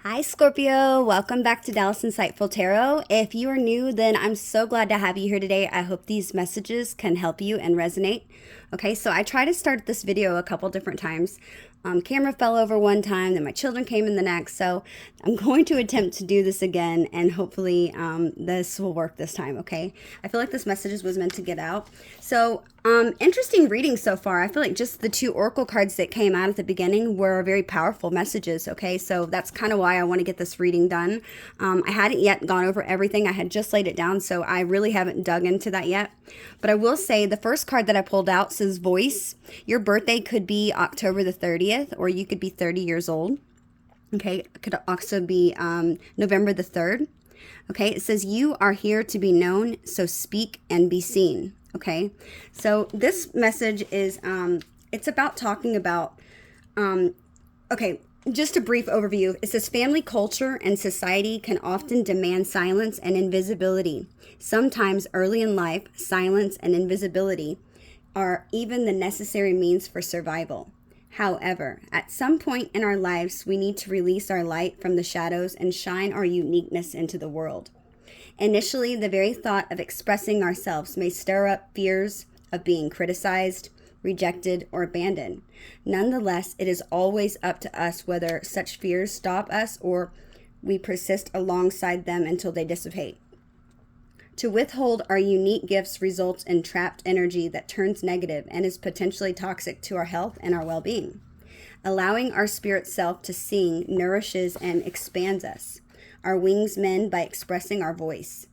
Hi, Scorpio. Welcome back to Dallas Insightful Tarot. If you are new, then I'm so glad to have you here today. I hope these messages can help you and resonate. Okay, so I tried to start this video a couple different times. Camera fell over one time, then my children came in the next. So I'm going to attempt to do this again, and hopefully this will work this time, okay? I feel like this message was meant to get out. So interesting reading so far. I feel like just the two oracle cards that came out at the beginning were very powerful messages, okay? So that's kind of why I want to get this reading done. I hadn't yet gone over everything. I had just laid it down, so I really haven't dug into that yet. But I will say the first card that I pulled out says voice. Your birthday could be October the 30th, or you could be 30 years old. Okay, it could also be November the 3rd. Okay, it says you are here to be known, so speak and be seen. Okay, so this message is, it's about talking about, okay, just a brief overview. It says family culture and society can often demand silence and invisibility. Sometimes early in life, silence and invisibility are even the necessary means for survival. However, at some point in our lives, we need to release our light from the shadows and shine our uniqueness into the world. Initially, the very thought of expressing ourselves may stir up fears of being criticized, rejected, or abandoned. Nonetheless, it is always up to us whether such fears stop us or we persist alongside them until they dissipate. To withhold our unique gifts results in trapped energy that turns negative and is potentially toxic to our health and our well-being. Allowing our spirit self to sing nourishes and expands us. Our wings mend by expressing our voice.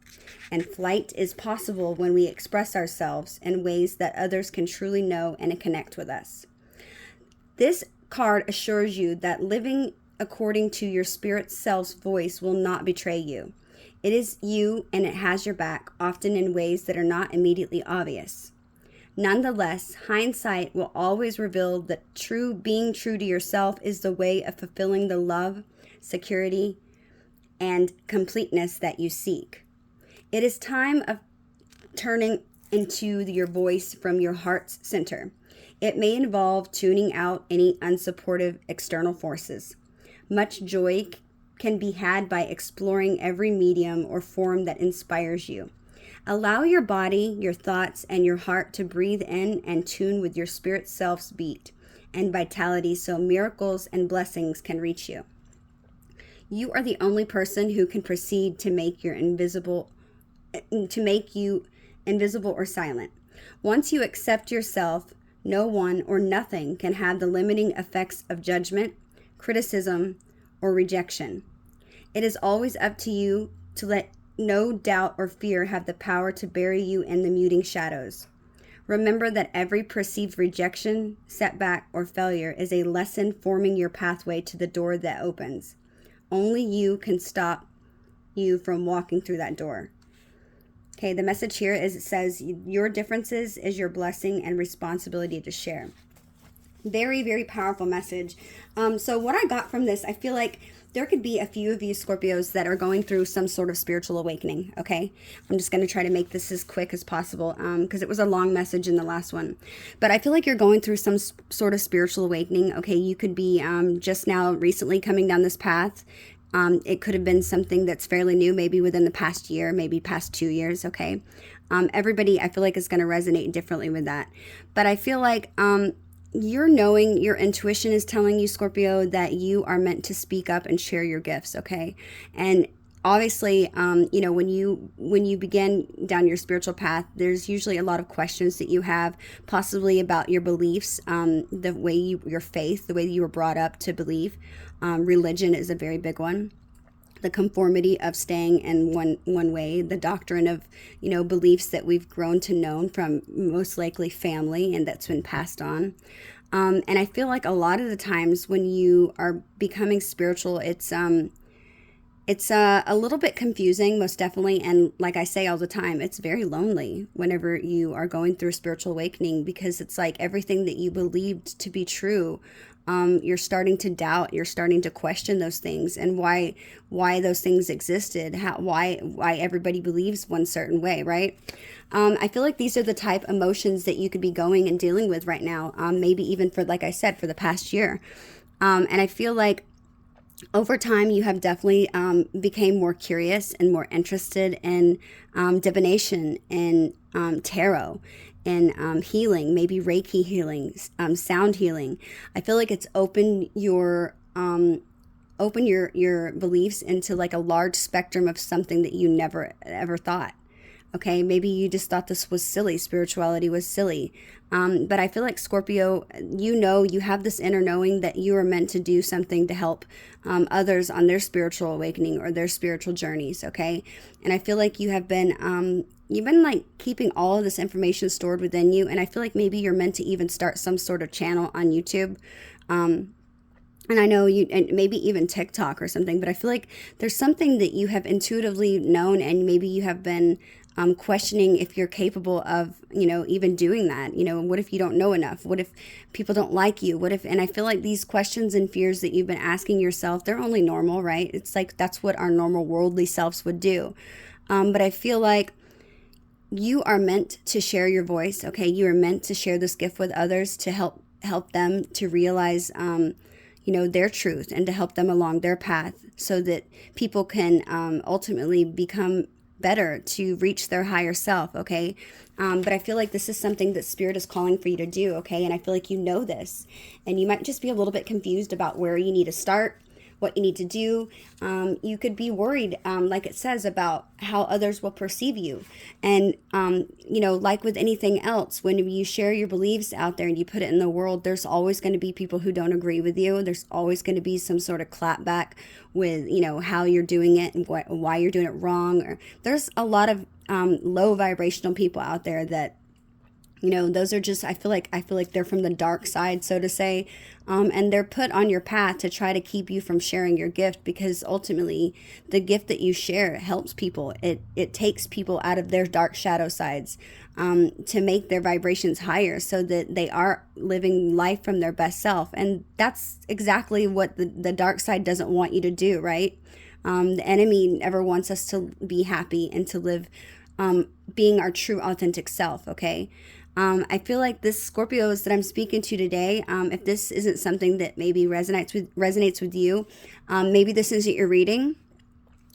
And flight is possible when we express ourselves in ways that others can truly know and connect with us. This card assures you that living according to your spirit self's voice will not betray you. It is you and it has your back, often in ways that are not immediately obvious. Nonetheless, hindsight will always reveal that being true to yourself is the way of fulfilling the love, security, and completeness that you seek. It is time of turning into your voice from your heart's center. It may involve tuning out any unsupportive external forces. Much joy can be had by exploring every medium or form that inspires you. Allow your body, your thoughts, and your heart to breathe in and tune with your spirit self's beat and vitality so miracles and blessings can reach you. You are the only person who can proceed to make you invisible or silent. Once you accept yourself, no one or nothing can have the limiting effects of judgment, criticism, or rejection. It is always up to you to let no doubt or fear have the power to bury you in the muting shadows. Remember that every perceived rejection, setback, or failure is a lesson forming your pathway to the door that opens. Only you can stop you from walking through that door. Okay, the message here is it says your differences is your blessing and responsibility to share. Very, very powerful message. So what I got from this, I feel like there could be a few of you Scorpios that are going through some sort of spiritual awakening, okay? I'm just going to try to make this as quick as possible because it was a long message in the last one. But I feel like you're going through some sort of spiritual awakening, okay? You could be just now recently coming down this path. It could have been something that's fairly new, maybe within the past year, maybe past 2 years, okay? Everybody, I feel like, is going to resonate differently with that. But I feel like you're knowing, your intuition is telling you, Scorpio, that you are meant to speak up and share your gifts, okay? And obviously, when you begin down your spiritual path, there's usually a lot of questions that you have, possibly about your beliefs, the way your faith, the way you were brought up to believe. Religion is a very big one. The conformity of staying in one way, the doctrine of, beliefs that we've grown to know from most likely family and that's been passed on. And I feel like a lot of the times when you are becoming spiritual, it's a little bit confusing, most definitely. And like I say all the time, it's very lonely whenever you are going through a spiritual awakening because it's like everything that you believed to be true, you're starting to doubt, you're starting to question those things and why those things existed, why everybody believes one certain way, right? I feel like these are the type emotions that you could be going and dealing with right now, maybe even for, like I said, for the past year. And I feel like over time, you have definitely became more curious and more interested in divination and tarot and healing, maybe Reiki healing, sound healing. I feel like it's open your beliefs into like a large spectrum of something that you never ever thought. Okay, maybe you just thought this was silly, spirituality was silly. But I feel like Scorpio, you have this inner knowing that you are meant to do something to help others on their spiritual awakening or their spiritual journeys. Okay, and I feel like you've been like keeping all of this information stored within you, and I feel like maybe you're meant to even start some sort of channel on YouTube. And I know and maybe even TikTok or something, but I feel like there's something that you have intuitively known, and maybe you have been questioning if you're capable of, even doing that. What if you don't know enough? What if people don't like you? And I feel like these questions and fears that you've been asking yourself, they're only normal, right? It's like that's what our normal worldly selves would do. But I feel like you are meant to share your voice, okay? You are meant to share this gift with others to help them to realize their truth, and to help them along their path so that people can ultimately become better to reach their higher self, okay? But I feel like this is something that Spirit is calling for you to do, okay? And I feel like you know this, and you might just be a little bit confused about where you need to start, what you need to do. You could be worried, like it says, about how others will perceive you. And, like with anything else, when you share your beliefs out there and you put it in the world, there's always going to be people who don't agree with you. There's always going to be some sort of clapback with, how you're doing it and why you're doing it wrong. Or there's a lot of low vibrational people out there that, those are just, I feel like they're from the dark side, so to say. And they're put on your path to try to keep you from sharing your gift, because ultimately the gift that you share helps people. It takes people out of their dark shadow sides, to make their vibrations higher so that they are living life from their best self. And that's exactly what the dark side doesn't want you to do, right? The enemy never wants us to be happy and to live being our true authentic self, okay? I feel like this Scorpios that I'm speaking to today, if this isn't something that maybe resonates with you, maybe this isn't your reading,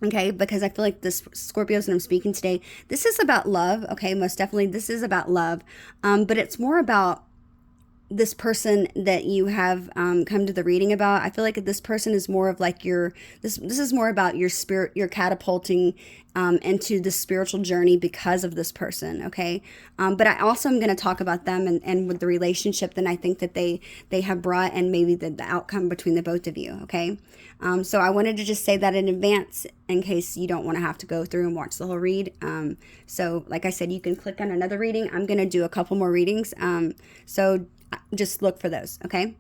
okay? Because I feel like this Scorpios that I'm speaking today, this is about love, okay? Most definitely, this is about love, but it's more about this person that you have come to the reading about. I feel like this person is more of like this is more about your spirit, your catapulting into the spiritual journey because of this person, okay? But I also am going to talk about them and with the relationship that I think that they have brought, and maybe the outcome between the both of you, okay? So I wanted to just say that in advance in case you don't want to have to go through and watch the whole read. So like I said, you can click on another reading. I'm going to do a couple more readings. So just look for those, okay?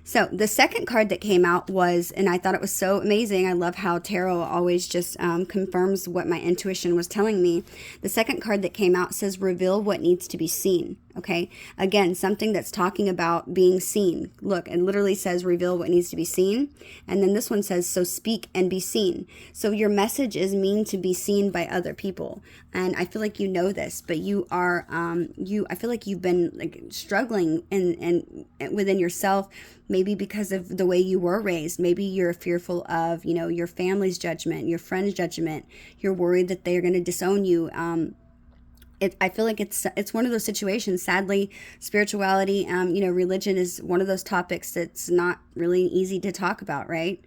So the second card that came out was, and I thought it was so amazing. I love how tarot always just confirms what my intuition was telling me. The second card that came out says, reveal what needs to be seen. Okay. Again, something that's talking about being seen. Look, it literally says reveal what needs to be seen. And then this one says, so speak and be seen. So your message is mean to be seen by other people. And I feel like you know this, but you are, I feel like you've been like struggling and within yourself, maybe because of the way you were raised. Maybe you're fearful of, your family's judgment, your friend's judgment. You're worried that they're going to disown you. I feel like it's one of those situations. Sadly, spirituality, religion is one of those topics that's not really easy to talk about, right?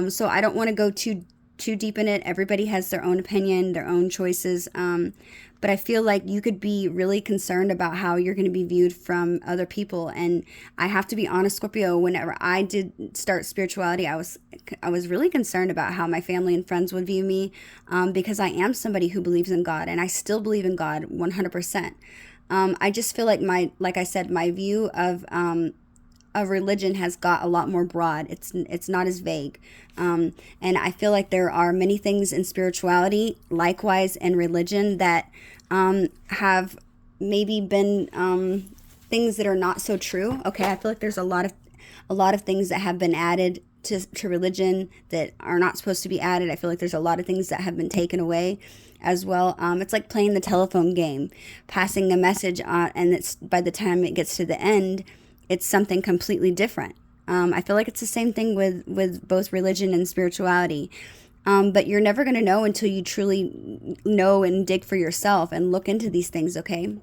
So I don't want to go too deep in it. Everybody has their own opinion, their own choices. But I feel like you could be really concerned about how you're going to be viewed from other people. And I have to be honest, Scorpio, whenever I did start spirituality, I was really concerned about how my family and friends would view me, because I am somebody who believes in God, and I still believe in God 100%. I just feel like like I said, my view of religion has got a lot more broad. It's not as vague. And I feel like there are many things in spirituality, likewise in religion, that have maybe been things that are not so true. Okay, I feel like there's a lot of things that have been added to religion that are not supposed to be added. I feel like there's a lot of things that have been taken away as well. It's like playing the telephone game, passing a message on, and it's by the time it gets to the end, it's something completely different. I feel like it's the same thing with both religion and spirituality. But you're never going to know until you truly know and dig for yourself and look into these things, okay?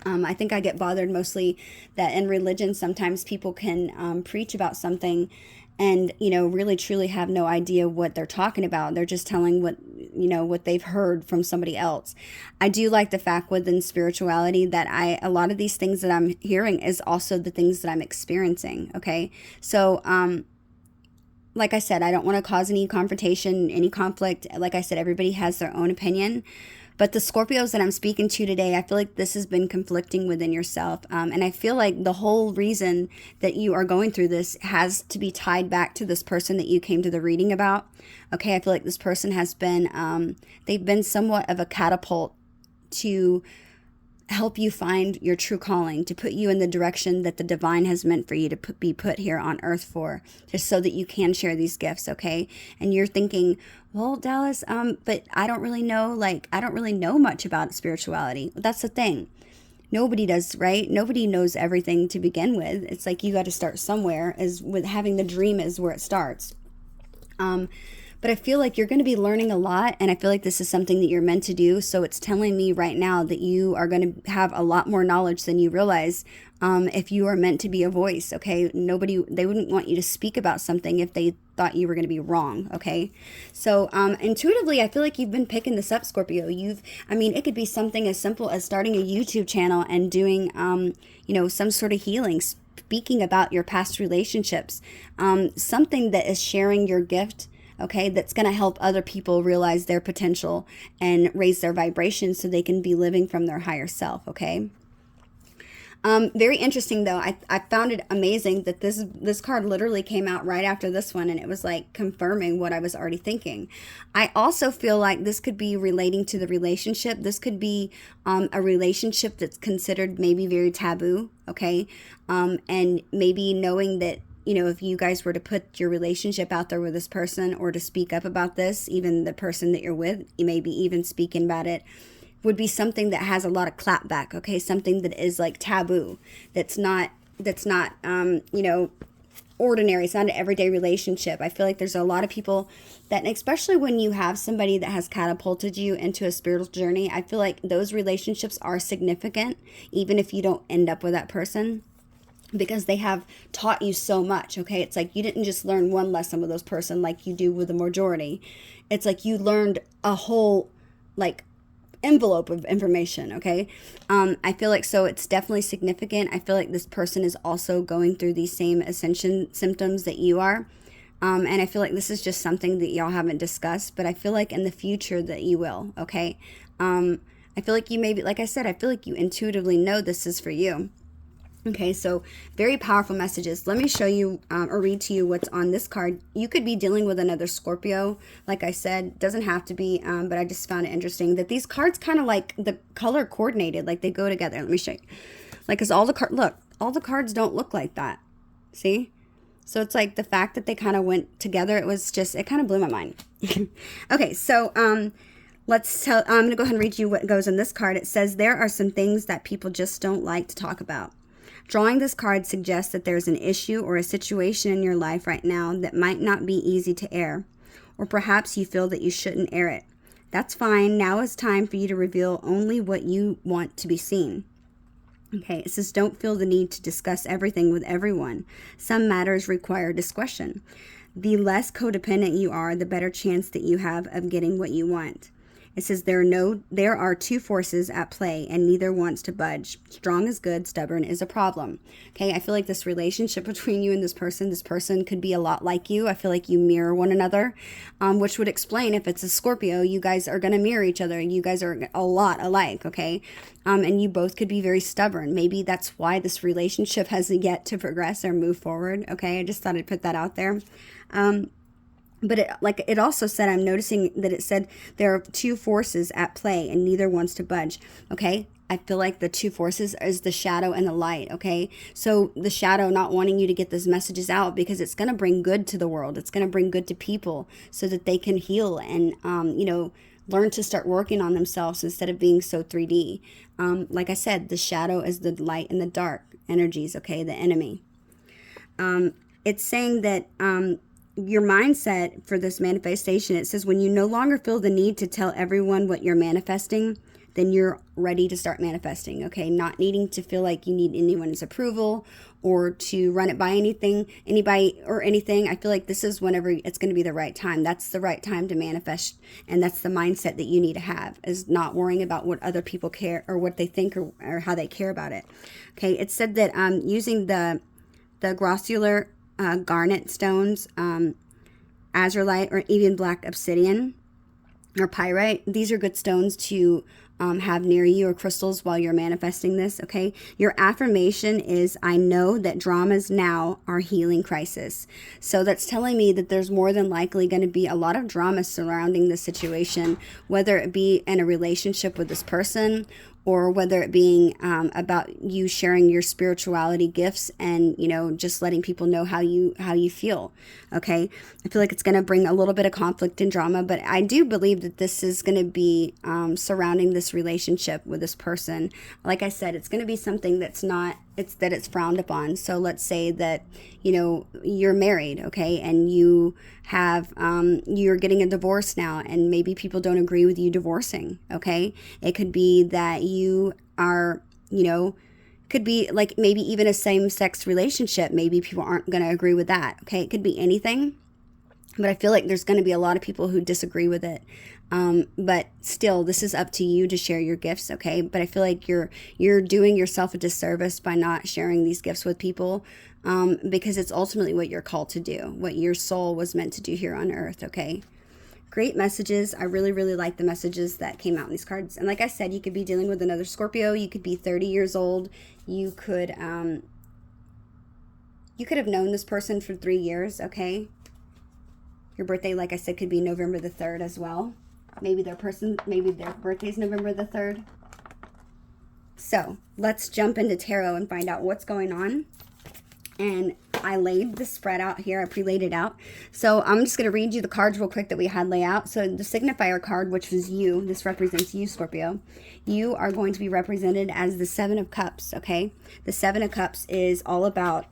I think I get bothered mostly that in religion sometimes people can preach about something and, really truly have no idea what they're talking about. They're just telling what they've heard from somebody else. I do like the fact within spirituality that a lot of these things that I'm hearing is also the things that I'm experiencing, okay? So, like I said, I don't want to cause any confrontation, any conflict. Like I said, everybody has their own opinion. But the Scorpios that I'm speaking to today, I feel like this has been conflicting within yourself. And I feel like the whole reason that you are going through this has to be tied back to this person that you came to the reading about. Okay, I feel like this person has been, they've been somewhat of a catapult to help you find your true calling, to put you in the direction that the divine has meant for you to be put here on earth for, just so that you can share these gifts, okay? And you're thinking, well, Dallas, but I don't really know, I don't really know much about spirituality. That's the thing. Nobody does, right? Nobody knows everything to begin with. It's like you got to start somewhere, as with having the dream is where it starts. But I feel like you're going to be learning a lot, and I feel like this is something that you're meant to do. So it's telling me right now that you are going to have a lot more knowledge than you realize if you are meant to be a voice, okay? They wouldn't want you to speak about something if they thought you were going to be wrong, okay? So intuitively, I feel like you've been picking this up, Scorpio. It could be something as simple as starting a YouTube channel and doing, some sort of healing, speaking about your past relationships, something that is sharing your gift, okay, that's going to help other people realize their potential and raise their vibration so they can be living from their higher self, okay? Very interesting, though. I found it amazing that this card literally came out right after this one, and it was like confirming what I was already thinking. I also feel like this could be relating to the relationship. This could be a relationship that's considered maybe very taboo, okay? And maybe knowing that, if you guys were to put your relationship out there with this person or to speak up about this, even the person that you're with, maybe even speaking about it, would be something that has a lot of clapback, okay? Something that is like taboo, that's not ordinary. It's not an everyday relationship. I feel like there's a lot of people that, especially when you have somebody that has catapulted you into a spiritual journey, I feel like those relationships are significant, even if you don't end up with that person, because they have taught you so much, okay? It's like you didn't just learn one lesson with those person like you do with the majority. It's like you learned a whole, envelope of information, okay? I feel like, so it's definitely significant. I feel like this person is also going through these same ascension symptoms that you are. And I feel like this is just something that y'all haven't discussed, but I feel like in the future that you will, okay? I feel like you maybe, like I said, I feel like you intuitively know this is for you. Okay, so very powerful messages. Let me show you or read to you what's on this card. You could be dealing with another Scorpio. Like I said, doesn't have to be, but I just found it interesting that these cards kind of like the color coordinated, like they go together. Let me show you. Because all the cards don't look like that. See? So it's like the fact that they kind of went together, it kind of blew my mind. Okay, so I'm going to go ahead and read you what goes on this card. It says, there are some things that people just don't like to talk about. Drawing this card suggests that there's an issue or a situation in your life right now that might not be easy to air, or perhaps you feel that you shouldn't air it. That's fine. Now is time for you to reveal only what you want to be seen. Okay, it says don't feel the need to discuss everything with everyone. Some matters require discretion. The less codependent you are, the better chance that you have of getting what you want. It says there are two forces at play and neither wants to budge. Strong is good, stubborn is a problem. Okay, I feel like this relationship between you and this person could be a lot like you. I feel like you mirror one another, which would explain if it's a Scorpio, you guys are going to mirror each other. You guys are a lot alike, okay? And you both could be very stubborn. Maybe that's why this relationship has yet to progress or move forward, okay? I just thought I'd put that out there. But it also said, I'm noticing that it said there are two forces at play and neither wants to budge. Okay. I feel like the two forces is the shadow and the light. Okay. So the shadow not wanting you to get those messages out because it's going to bring good to the world. It's going to bring good to people so that they can heal and, learn to start working on themselves instead of being so 3D. Like I said, the shadow is the light and the dark energies. Okay. The enemy. it's saying that your mindset for this manifestation, it says when you no longer feel the need to tell everyone what you're manifesting, then you're ready to start manifesting, okay? Not needing to feel like you need anyone's approval or to run it by anybody or anything. I feel like this is whenever it's going to be the right time. That's the right time to manifest, and that's the mindset that you need to have, is not worrying about what other people care or what they think or how they care about it. Okay, it said that using the grossular garnet stones, azurite, or even black obsidian or pyrite, these are good stones to have near you, or crystals, while you're manifesting this, okay? Your affirmation is, I know that dramas now are healing crisis. So that's telling me that there's more than likely going to be a lot of drama surrounding the situation, whether it be in a relationship with this person, or whether it being about you sharing your spirituality gifts and, you know, just letting people know how you feel, okay? I feel like it's going to bring a little bit of conflict and drama, but I do believe that this is going to be surrounding this relationship with this person. Like I said, it's going to be something that's not, it's frowned upon. So let's say that, you know, you're married, okay, and you have you're getting a divorce now, and maybe people don't agree with you divorcing, okay? It could be that you are, you know, could be like maybe even a same-sex relationship. Maybe people aren't going to agree with that, okay? It could be anything, but I feel like there's going to be a lot of people who disagree with it. But still, this is up to you to share your gifts, okay? But I feel like you're doing yourself a disservice by not sharing these gifts with people, because it's ultimately what you're called to do, what your soul was meant to do here on earth, okay? Great messages. I really, really like the messages that came out in these cards. And like I said, you could be dealing with another Scorpio. You could be 30 years old. You could have known this person for 3 years, okay? Your birthday, like I said, could be November the 3rd as well. Maybe their birthday's November the 3rd. So let's jump into tarot and find out what's going on. And I laid the spread out here. I pre-laid it out. So I'm just going to read you the cards real quick that we had lay out. So the signifier card, which was you, this represents you, Scorpio. You are going to be represented as the Seven of Cups, okay? The Seven of Cups is all about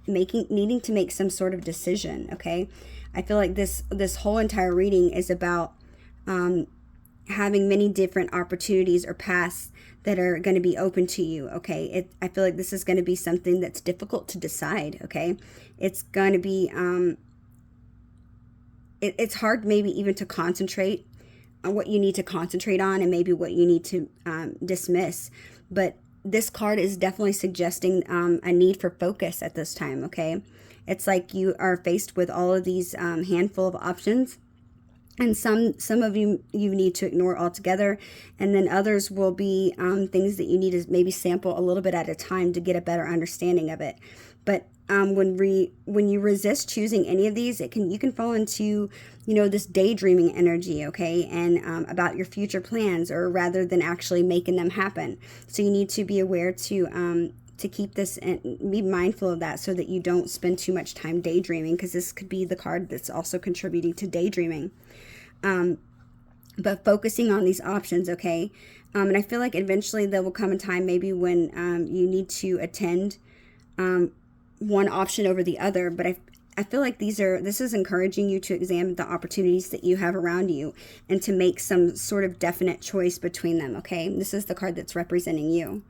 needing to make some sort of decision, okay? I feel like this whole entire reading is about having many different opportunities or paths that are going to be open to you, okay? I feel like this is going to be something that's difficult to decide, okay? It's going to be, it's hard maybe even to concentrate on what you need to concentrate on and maybe what you need to dismiss. But this card is definitely suggesting a need for focus at this time, okay? It's like you are faced with all of these handful of options. And some of you need to ignore altogether, and then others will be things that you need to maybe sample a little bit at a time to get a better understanding of it. But when you resist choosing any of these, you can fall into, you know, this daydreaming energy, okay, and about your future plans, or rather than actually making them happen. So you need to be aware to keep this and be mindful of that, so that you don't spend too much time daydreaming, because this could be the card that's also contributing to daydreaming. But focusing on these options, okay? And I feel like eventually there will come a time maybe when you need to attend one option over the other, but I feel like this is encouraging you to examine the opportunities that you have around you and to make some sort of definite choice between them, okay? This is the card that's representing you.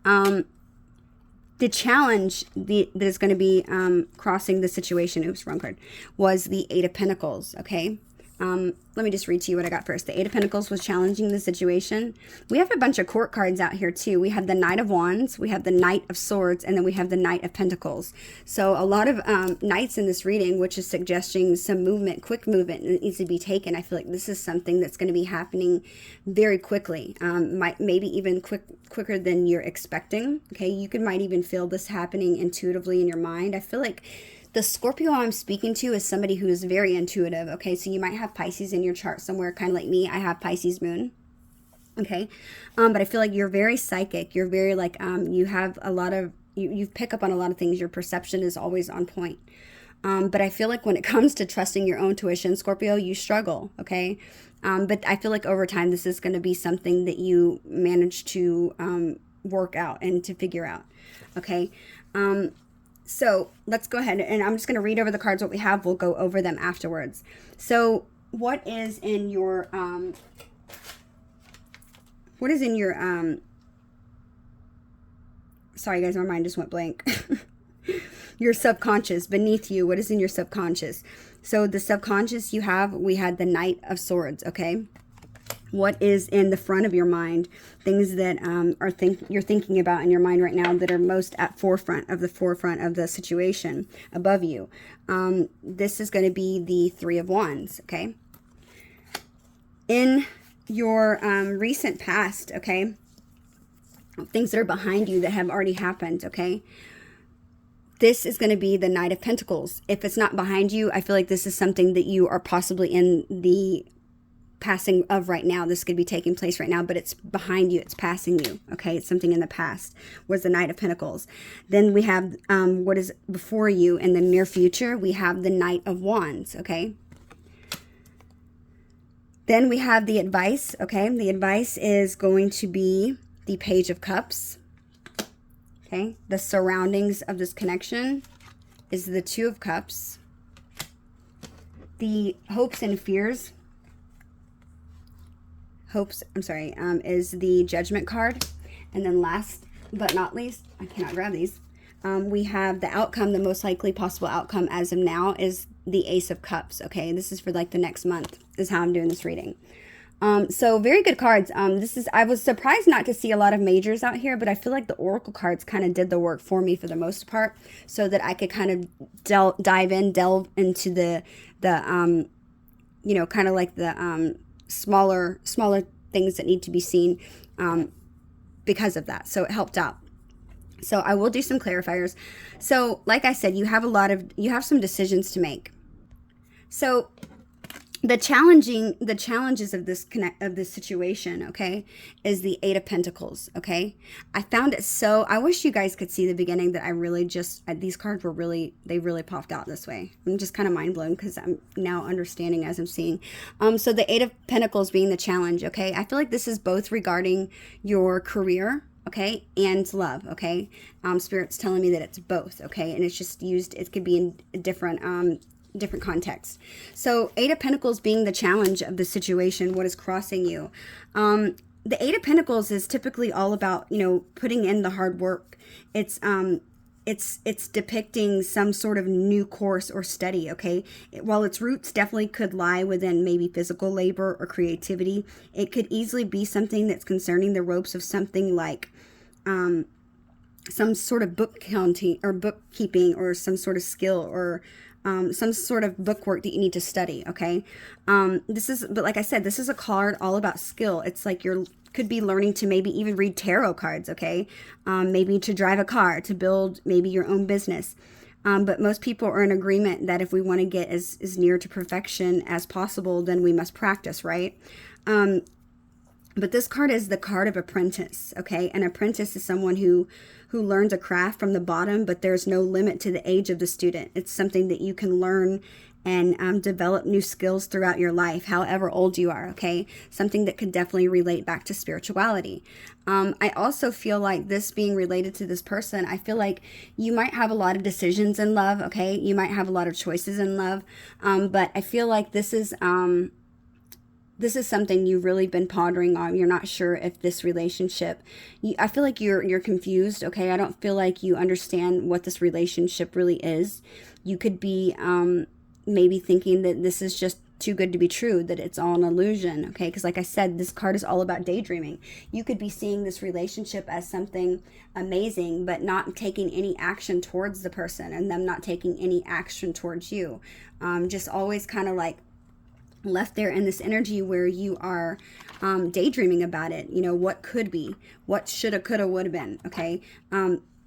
The challenge that is going to be crossing the situation, oops, wrong card, was the Eight of Pentacles, okay? Let me just read to you what I got first. The Eight of Pentacles was challenging the situation. We have a bunch of court cards out here too. We have the Knight of Wands, we have the Knight of Swords, and then we have the Knight of Pentacles. So a lot of knights in this reading, which is suggesting some movement, quick movement that needs to be taken. I feel like this is something that's going to be happening very quickly, maybe even quicker than you're expecting. Okay, you might even feel this happening intuitively in your mind. I feel like the Scorpio I'm speaking to is somebody who is very intuitive, okay? So you might have Pisces in your chart somewhere, kind of like me. I have Pisces moon, okay? But I feel like you're very psychic. You're very like, you have a lot of, you pick up on a lot of things. Your perception is always on point. But I feel like when it comes to trusting your own tuition, Scorpio, you struggle, okay? But I feel like over time, this is going to be something that you manage to work out and to figure out, okay? So let's go ahead, and I'm just going to read over the cards what we have. We'll go over them afterwards. So what is in your sorry guys, my mind just went blank. Your subconscious, beneath you, what is in your subconscious? So the subconscious, we had the Knight of Swords, okay? What is in the front of your mind? Things that you're thinking about in your mind right now that are most at forefront of the situation above you. This is going to be the Three of Wands, okay? In your recent past, okay? Things that are behind you that have already happened, okay? This is going to be the Knight of Pentacles. If it's not behind you, I feel like this is something that you are possibly in the passing of right now. This could be taking place right now, but it's behind you. It's passing you. Okay. It's something in the past, was the Knight of Pentacles. Then we have what is before you in the near future. We have the Knight of Wands. Okay. Then we have the advice. Okay. The advice is going to be the Page of Cups. Okay. The surroundings of this connection is the Two of Cups. The hopes and fears is the Judgment card. And then last but not least, I cannot grab these, we have the outcome. The most likely possible outcome as of now is the Ace of Cups. Okay, this is for like the next month is how I'm doing this reading. So very good cards. I was surprised not to see a lot of majors out here, but I feel like the Oracle cards kind of did the work for me for the most part, so that I could kind of delve into the kind of like the smaller things that need to be seen because of that. So it helped out. So I will do some clarifiers. So like I said, you have some decisions to make. So the challenges of this situation, okay, is the Eight of Pentacles, okay? I found it I wish you guys could see the beginning that I really these cards they really popped out this way. I'm just kind of mind blown because I'm now understanding as I'm seeing. So the Eight of Pentacles being the challenge, okay? I feel like this is both regarding your career, okay, and love, okay? Spirit's telling me that it's both, okay? And it's just used, it could be in different context. So Eight of Pentacles being the challenge of the situation, what is crossing you. The Eight of Pentacles is typically all about, putting in the hard work. It's depicting some sort of new course or study, okay? While its roots definitely could lie within maybe physical labor or creativity, it could easily be something that's concerning the ropes of something like some sort of book counting or bookkeeping, or some sort of skill, or some sort of bookwork that you need to study, okay? But like I said, this is a card all about skill. It's like could be learning to maybe even read tarot cards, okay? Maybe to drive a car, to build maybe your own business. But most people are in agreement that if we want to get as near to perfection as possible, then we must practice, right? But this card is the card of apprentice, okay? An apprentice is someone who learns a craft from the bottom, but there's no limit to the age of the student. It's something that you can learn and develop new skills throughout your life, however old you are, okay? Something that could definitely relate back to spirituality. I also feel like this being related to this person, I feel like you might have a lot of decisions in love, okay? You might have a lot of choices in love, but I feel like this is something you've really been pondering on. You're not sure if this relationship, I feel like you're confused, okay? I don't feel like you understand what this relationship really is. You could be maybe thinking that this is just too good to be true, that it's all an illusion, okay? Because like I said, this card is all about daydreaming. You could be seeing this relationship as something amazing, but not taking any action towards the person, and them not taking any action towards you. Just always kind of like left there in this energy where you are daydreaming about it. What could be, what shoulda, coulda, woulda been, okay?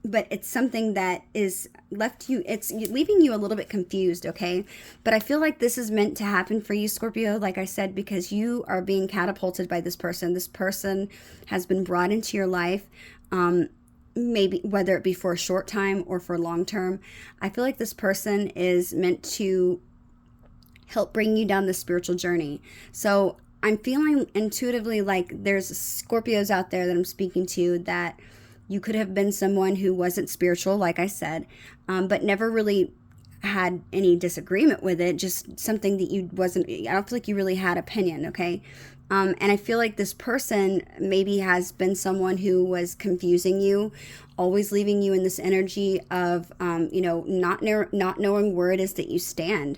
But it's something that is it's leaving you a little bit confused, okay? But I feel like this is meant to happen for you, Scorpio, like I said, because you are being catapulted by this person. This person has been brought into your life, maybe whether it be for a short time or for long term. I feel like this person is meant to help bring you down the spiritual journey. So I'm feeling intuitively like there's Scorpios out there that I'm speaking to, that you could have been someone who wasn't spiritual, like I said. but never really had any disagreement with it, just something that you wasn't, I don't feel like you really had opinion, okay? And I feel like this person maybe has been someone who was confusing you, always leaving you in this energy of, not knowing where it is that you stand.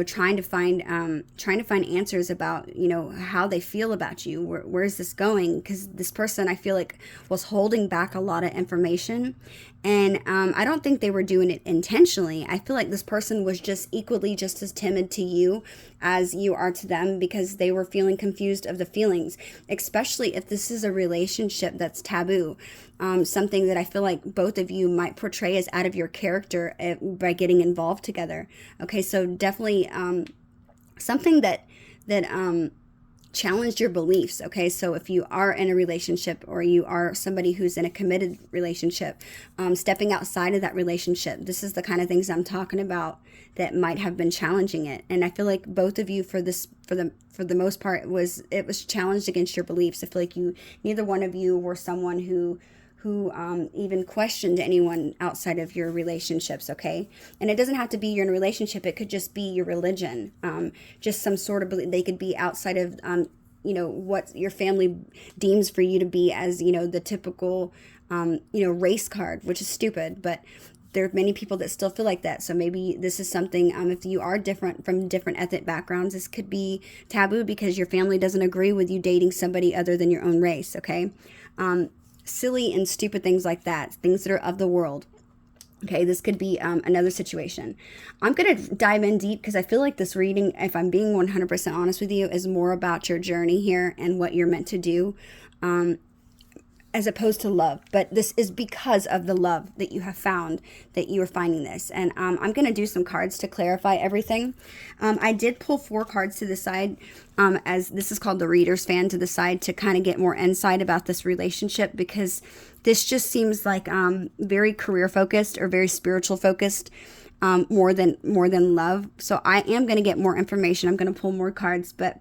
Trying to find answers about, how they feel about you. Where is this going? Because this person, I feel like, was holding back a lot of information. And I don't think they were doing it intentionally. I feel like this person was just equally just as timid to you as you are to them, because they were feeling confused of the feelings, especially if this is a relationship that's taboo. Something that I feel like both of you might portray as out of your character by getting involved together. Okay, so definitely something that challenged your beliefs. Okay, so if you are in a relationship, or you are somebody who's in a committed relationship, stepping outside of that relationship, this is the kind of things I'm talking about that might have been challenging it. And I feel like both of you, for the most part, it was challenged against your beliefs. I feel like neither one of you were someone who even questioned anyone outside of your relationships, okay? And it doesn't have to be you're in a relationship. It could just be your religion, just some sort of belief. They could be outside of, what your family deems for you to be as, the typical, race card, which is stupid, but there are many people that still feel like that. So maybe this is something, if you are different from different ethnic backgrounds, this could be taboo because your family doesn't agree with you dating somebody other than your own race, okay? Silly and stupid things like that, things that are of the world. Okay, this could be another situation. I'm going to dive in deep because I feel like this reading, if I'm being 100% honest with you, is more about your journey here and what you're meant to do, as opposed to love. But this is because of the love that you have found that you are finding this. And I'm going to do some cards to clarify everything. I did pull 4 cards to the side, as this is called the Reader's Fan, to the side, to kind of get more insight about this relationship, because this just seems like very career focused or very spiritual focused, more than love. So I am going to get more information. I'm going to pull more cards, but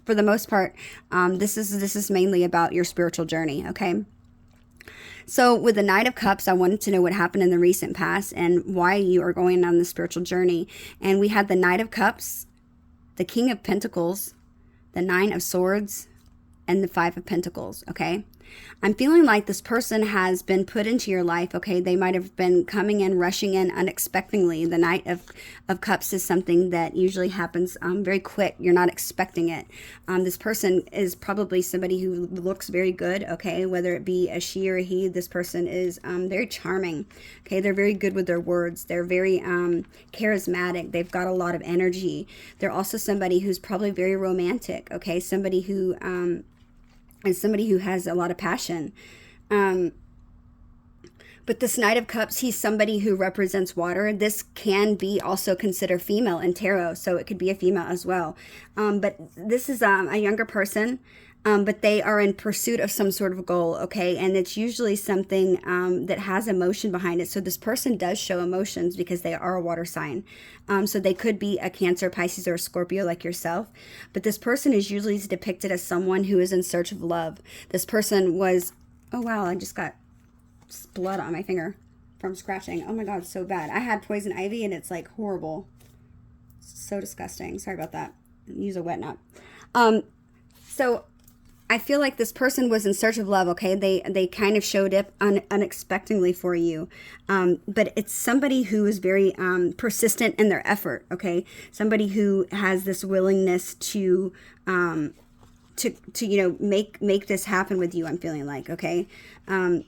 for the most part, this is mainly about your spiritual journey, okay? So with the Knight of Cups, I wanted to know what happened in the recent past and why you are going on this spiritual journey. And we had the Knight of Cups, the King of Pentacles, the Nine of Swords, and the Five of Pentacles, okay? I'm feeling like this person has been put into your life, okay? They might have been coming in, rushing in unexpectedly. The Knight of Cups is something that usually happens very quick. You're not expecting it. This person is probably somebody who looks very good, okay? Whether it be a she or a he, this person is very charming, okay? They're very good with their words. They're very charismatic. They've got a lot of energy. They're also somebody who's probably very romantic, okay? Somebody who... and somebody who has a lot of passion. But this Knight of Cups, he's somebody who represents water. This can be also considered female in tarot, so it could be a female as well. But this is a younger person, but they are in pursuit of some sort of goal, okay? And it's usually something that has emotion behind it. So this person does show emotions because they are a water sign. So they could be a Cancer, Pisces, or a Scorpio like yourself. But this person is usually depicted as someone who is in search of love. This person was... Oh, wow, I just got blood on my finger from scratching. Oh, my God, it's so bad. I had poison ivy, and it's, like, horrible. So disgusting. Sorry about that. Use a wet nap. So... I feel like this person was in search of love, okay? They kind of showed up unexpectedly for you. But it's somebody who is very persistent in their effort, okay? Somebody who has this willingness to make this happen with you, I'm feeling like, okay? The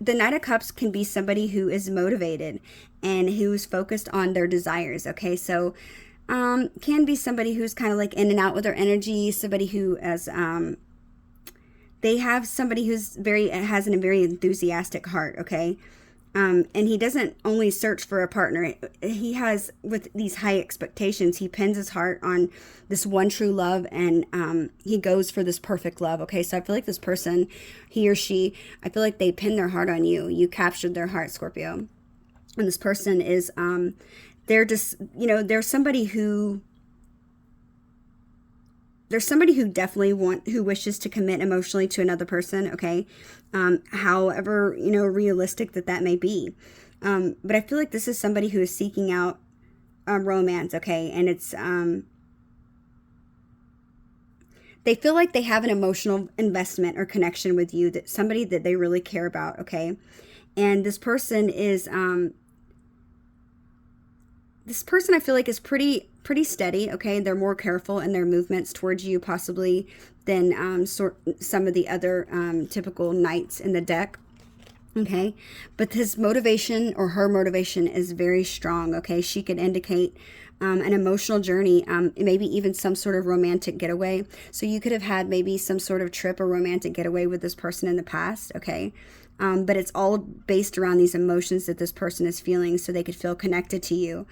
Knight of Cups can be somebody who is motivated and who's focused on their desires, okay? So... can be somebody who's kind of like in and out with their energy, somebody who they have somebody who's has a very enthusiastic heart, okay? And he doesn't only search for a partner. He has, with these high expectations, he pins his heart on this one true love, and he goes for this perfect love, okay? So I feel like this person, he or she, I feel like they pin their heart on you. You captured their heart, Scorpio. And this person is... they're just, there's somebody who definitely who wishes to commit emotionally to another person, okay? However, realistic that may be. But I feel like this is somebody who is seeking out romance, okay? And it's they feel like they have an emotional investment or connection with you, that somebody that they really care about, okay? And this person I feel like is pretty steady, okay? They're more careful in their movements towards you possibly than some of the other typical knights in the deck. Okay, but his motivation or her motivation is very strong. Okay, she could indicate an emotional journey, maybe even some sort of romantic getaway. So you could have had maybe some sort of trip or romantic getaway with this person in the past. Okay, but it's all based around these emotions that this person is feeling, so they could feel connected to you.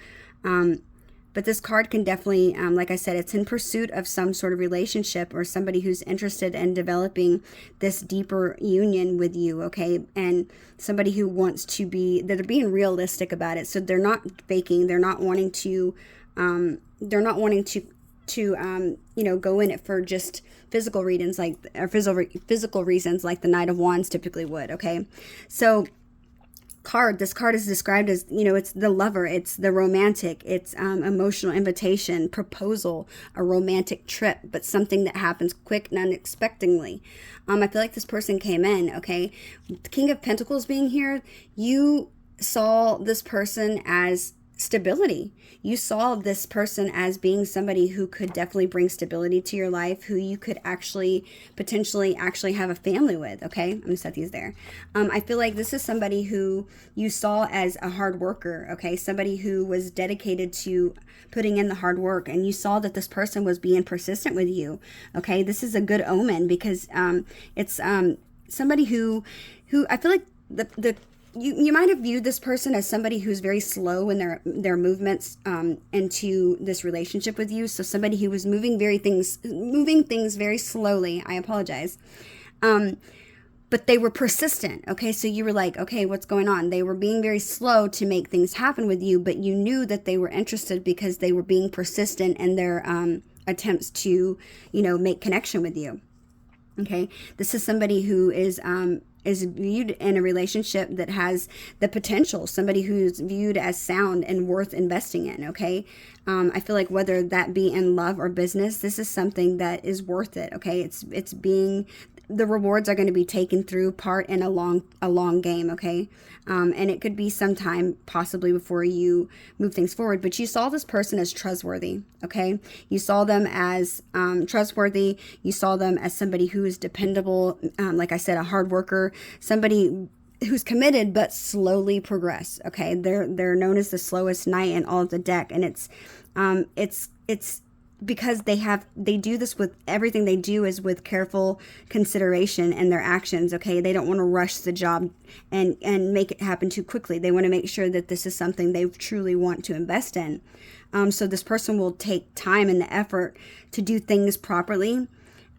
But this card can definitely, like I said, it's in pursuit of some sort of relationship or somebody who's interested in developing this deeper union with you, okay? And somebody who wants to be, they're being realistic about it. So they're not faking. They're not wanting to, go in it for just physical reasons physical reasons like the Knight of Wands typically would, okay? So this card is described as, it's the lover, it's the romantic, it's emotional invitation, proposal, a romantic trip, but something that happens quick and unexpectedly. I feel like this person came in, okay? The King of Pentacles being here, you saw this person as stability. You saw this person as being somebody who could definitely bring stability to your life, who you could potentially have a family with, okay? I'm gonna set these there. I feel like this is somebody who you saw as a hard worker, okay? Somebody who was dedicated to putting in the hard work, and you saw that this person was being persistent with you, okay? This is a good omen because it's somebody who I feel like you might have viewed this person as somebody who's very slow in their movements into this relationship with you. So somebody who was moving things very slowly. I apologize. But they were persistent. Okay. So you were like, okay, what's going on? They were being very slow to make things happen with you, but you knew that they were interested because they were being persistent in their attempts to, make connection with you. Okay. This is somebody who is viewed in a relationship that has the potential, somebody who's viewed as sound and worth investing in, okay? I feel like whether that be in love or business, this is something that is worth it, okay? The rewards are going to be taken through part in a long game, okay? And it could be some time possibly before you move things forward, but you saw this person as trustworthy, okay? You saw them as trustworthy. You saw them as somebody who is dependable, like I said, a hard worker, somebody who's committed but slowly progress, okay? They're known as the slowest knight in all of the deck, and it's because they do this with everything they do is with careful consideration in their actions, okay? They don't want to rush the job and make it happen too quickly. They want to make sure that this is something they truly want to invest in. So this person will take time and the effort to do things properly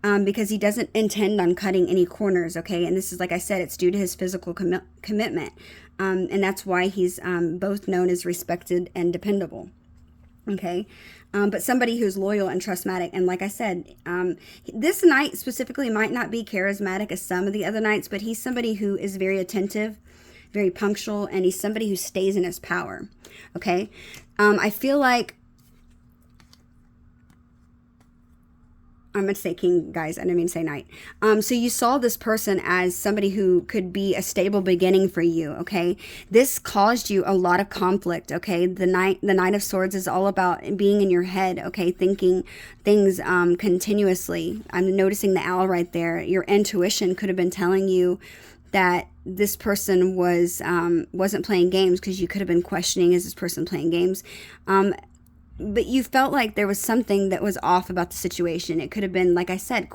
because he doesn't intend on cutting any corners, okay? And this is, like I said, it's due to his physical commitment. And that's why he's both known as respected and dependable. Okay, but somebody who's loyal and trustmatic. And like I said, this knight specifically might not be charismatic as some of the other knights, but he's somebody who is very attentive, very punctual, and he's somebody who stays in his power. Okay, I feel like I'm going to say king, guys. I didn't mean to say knight. So you saw this person as somebody who could be a stable beginning for you, okay? This caused you a lot of conflict, okay? The Knight of Swords is all about being in your head, okay? Thinking things continuously. I'm noticing the owl right there. Your intuition could have been telling you that this person wasn't playing games, because you could have been questioning, is this person playing games? But you felt like there was something that was off about the situation. It could have been, like I said,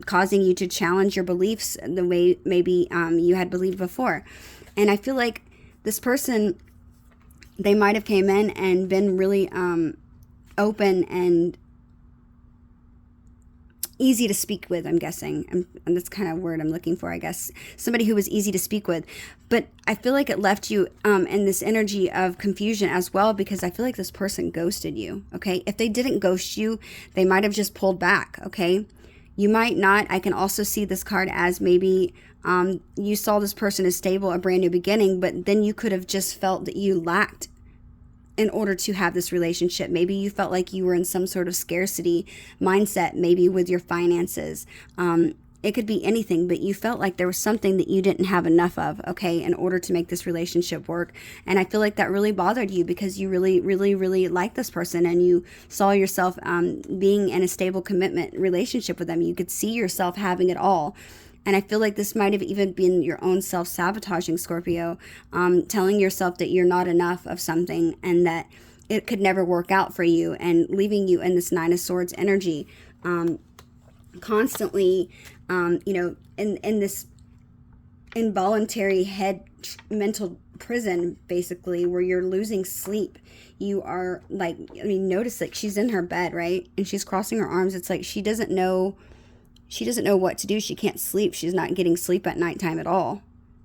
causing you to challenge your beliefs the way maybe you had believed before. And I feel like this person, they might have came in and been really open and easy to speak with, I'm guessing. And that's kind of word I'm looking for, I guess. Somebody who was easy to speak with. But I feel like it left you in this energy of confusion as well, because I feel like this person ghosted you, okay? If they didn't ghost you, they might have just pulled back, okay? You might not. I can also see this card as maybe You saw this person as stable, a brand new beginning, but then you could have just felt that you lacked in order to have this relationship. Maybe you felt like you were in some sort of scarcity mindset, maybe with your finances. It could be anything, but you felt like there was something that you didn't have enough of, okay, in order to make this relationship work. And I feel like that really bothered you because you really, really, really like this person, and you saw yourself being in a stable commitment relationship with them. You could see yourself having it all. And I feel like this might have even been your own self-sabotaging, Scorpio, telling yourself that you're not enough of something and that it could never work out for you, and leaving you in this Nine of Swords energy, constantly, in this involuntary head mental prison, basically, where you're losing sleep. You are like, notice, like, she's in her bed, right? And she's crossing her arms. It's like she doesn't know what to do. She can't sleep. She's not getting sleep at nighttime at all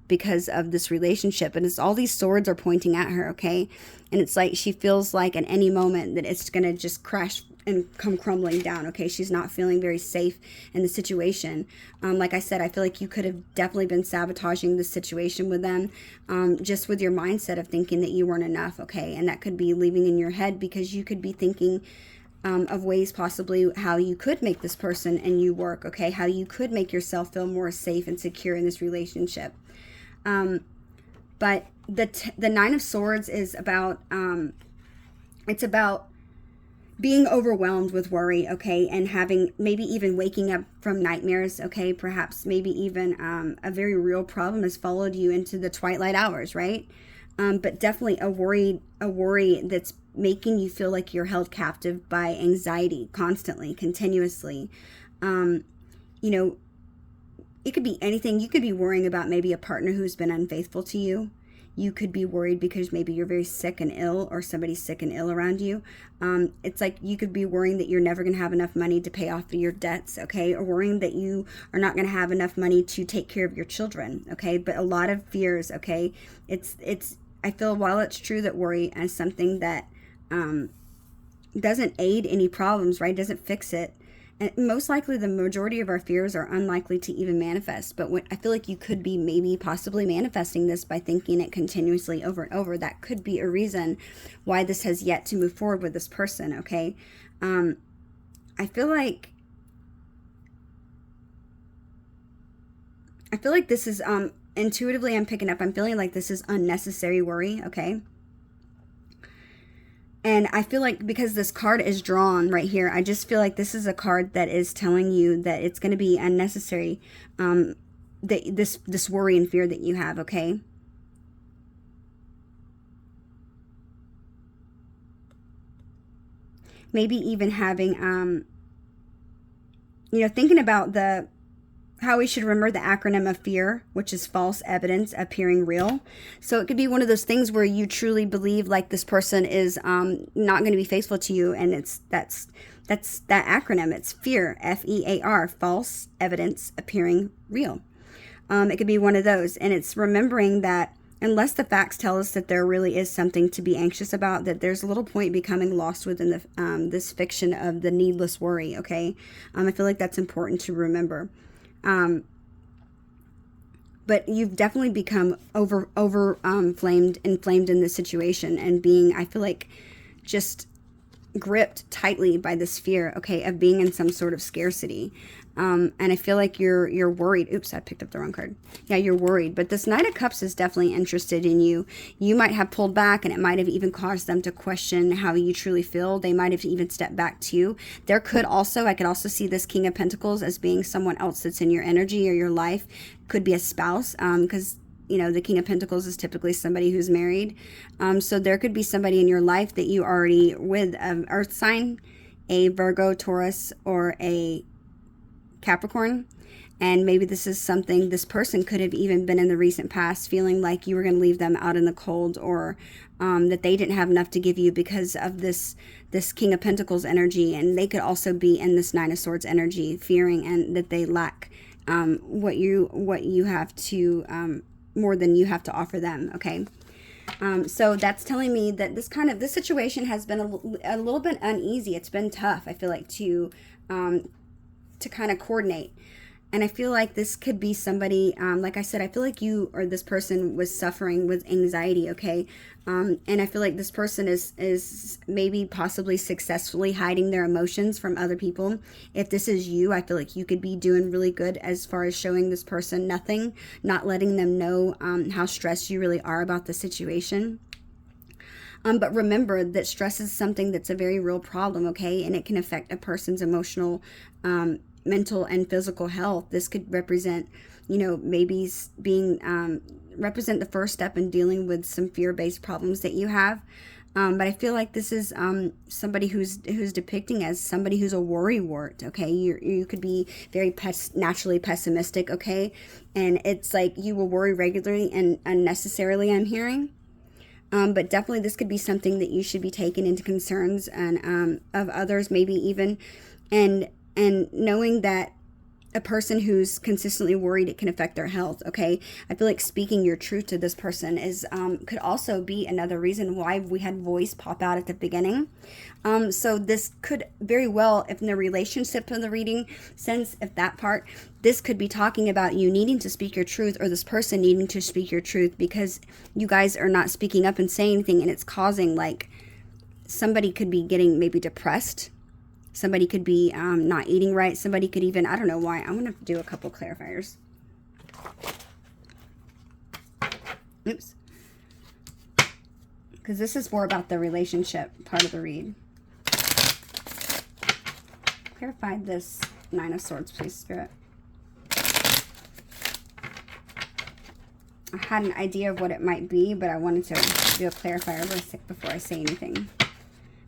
because of this relationship. And it's all these swords are pointing at her, okay? And it's like she feels like at any moment that it's going to just crash and come crumbling down, okay? She's not feeling very safe in the situation. Like I said, I feel like you could have definitely been sabotaging the situation with them, just with your mindset of thinking that you weren't enough, okay? And that could be leaving in your head because you could be thinking of ways possibly how you could make this person and you work, okay? How you could make yourself feel more safe and secure in this relationship. But the Nine of Swords is about, it's about being overwhelmed with worry, okay? And having, maybe even waking up from nightmares, okay? Perhaps maybe even a very real problem has followed you into the twilight hours, right? But definitely a worry that's making you feel like you're held captive by anxiety constantly, continuously. It could be anything. You could be worrying about maybe a partner who's been unfaithful to you. You could be worried because maybe you're very sick and ill, or somebody's sick and ill around you. It's like you could be worrying that you're never going to have enough money to pay off your debts, okay? Or worrying that you are not going to have enough money to take care of your children, okay? But a lot of fears, okay? I feel, while it's true that worry is something that doesn't aid any problems, right? Doesn't fix it. And most likely the majority of our fears are unlikely to even manifest. But I feel like you could be maybe possibly manifesting this by thinking it continuously over and over. That could be a reason why this has yet to move forward with this person, okay? I feel like this is, intuitively I'm picking up, I'm feeling like this is unnecessary worry, okay? And I feel like because this card is drawn right here, I just feel like this is a card that is telling you that it's going to be unnecessary, that this worry and fear that you have, okay? Maybe even having, thinking about how we should remember the acronym of fear, which is false evidence appearing real. So it could be one of those things where you truly believe like this person is not going to be faithful to you, and that's that acronym. It's fear, FEAR, false evidence appearing real. It could be one of those, and it's remembering that unless the facts tell us that there really is something to be anxious about, that there's a little point becoming lost within the this fiction of the needless worry, okay? I feel like that's important to remember. But you've definitely become inflamed in this situation, and being, I feel like, just gripped tightly by this fear, okay, of being in some sort of scarcity. And I feel like you're worried. Oops, I picked up the wrong card. Yeah, you're worried. But this Knight of Cups is definitely interested in you. You might have pulled back, and it might have even caused them to question how you truly feel. They might have even stepped back too. I could also see this King of Pentacles as being someone else that's in your energy or your life. Could be a spouse, because the King of Pentacles is typically somebody who's married. So there could be somebody in your life that you already with an earth sign, a Virgo, Taurus, or a Capricorn. And maybe this person could have even been in the recent past feeling like you were going to leave them out in the cold, or that they didn't have enough to give you because of this King of Pentacles energy. And they could also be in this Nine of Swords energy, fearing and that they lack what you have to, more than you have to offer them, okay? So that's telling me that this situation has been a little bit uneasy. It's been tough, I feel like, to kind of coordinate. And I feel like this could be somebody, like I said, I feel like you or this person was suffering with anxiety, okay? And I feel like this person is maybe possibly successfully hiding their emotions from other people. If this is you, I feel like you could be doing really good as far as showing this person nothing, not letting them know how stressed you really are about the situation. But remember that stress is something that's a very real problem, okay? And it can affect a person's emotional, mental, and physical health. This could represent, you know, maybe being, represent the first step in dealing with some fear-based problems that you have. But I feel like this is somebody who's depicting as somebody who's a worrywart, okay? You could be very naturally pessimistic, okay? And it's like you will worry regularly and unnecessarily, I'm hearing. But definitely this could be something that you should be taking into concerns and of others, maybe even, and knowing that a person who's consistently worried, it can affect their health, okay? I feel like speaking your truth to this person is could also be another reason why we had voice pop out at the beginning. So this could very well, if in the relationship of the reading sense, if that part, this could be talking about you needing to speak your truth, or this person needing to speak your truth, because you guys are not speaking up and saying anything, and it's causing, like, somebody could be getting maybe depressed. Somebody could be not eating right. Somebody could even, I don't know why. I'm going to do a couple clarifiers. Oops. Because this is more about the relationship part of the read. Clarify this Nine of Swords, please, Spirit. I had an idea of what it might be, but I wanted to do a clarifier before I say anything.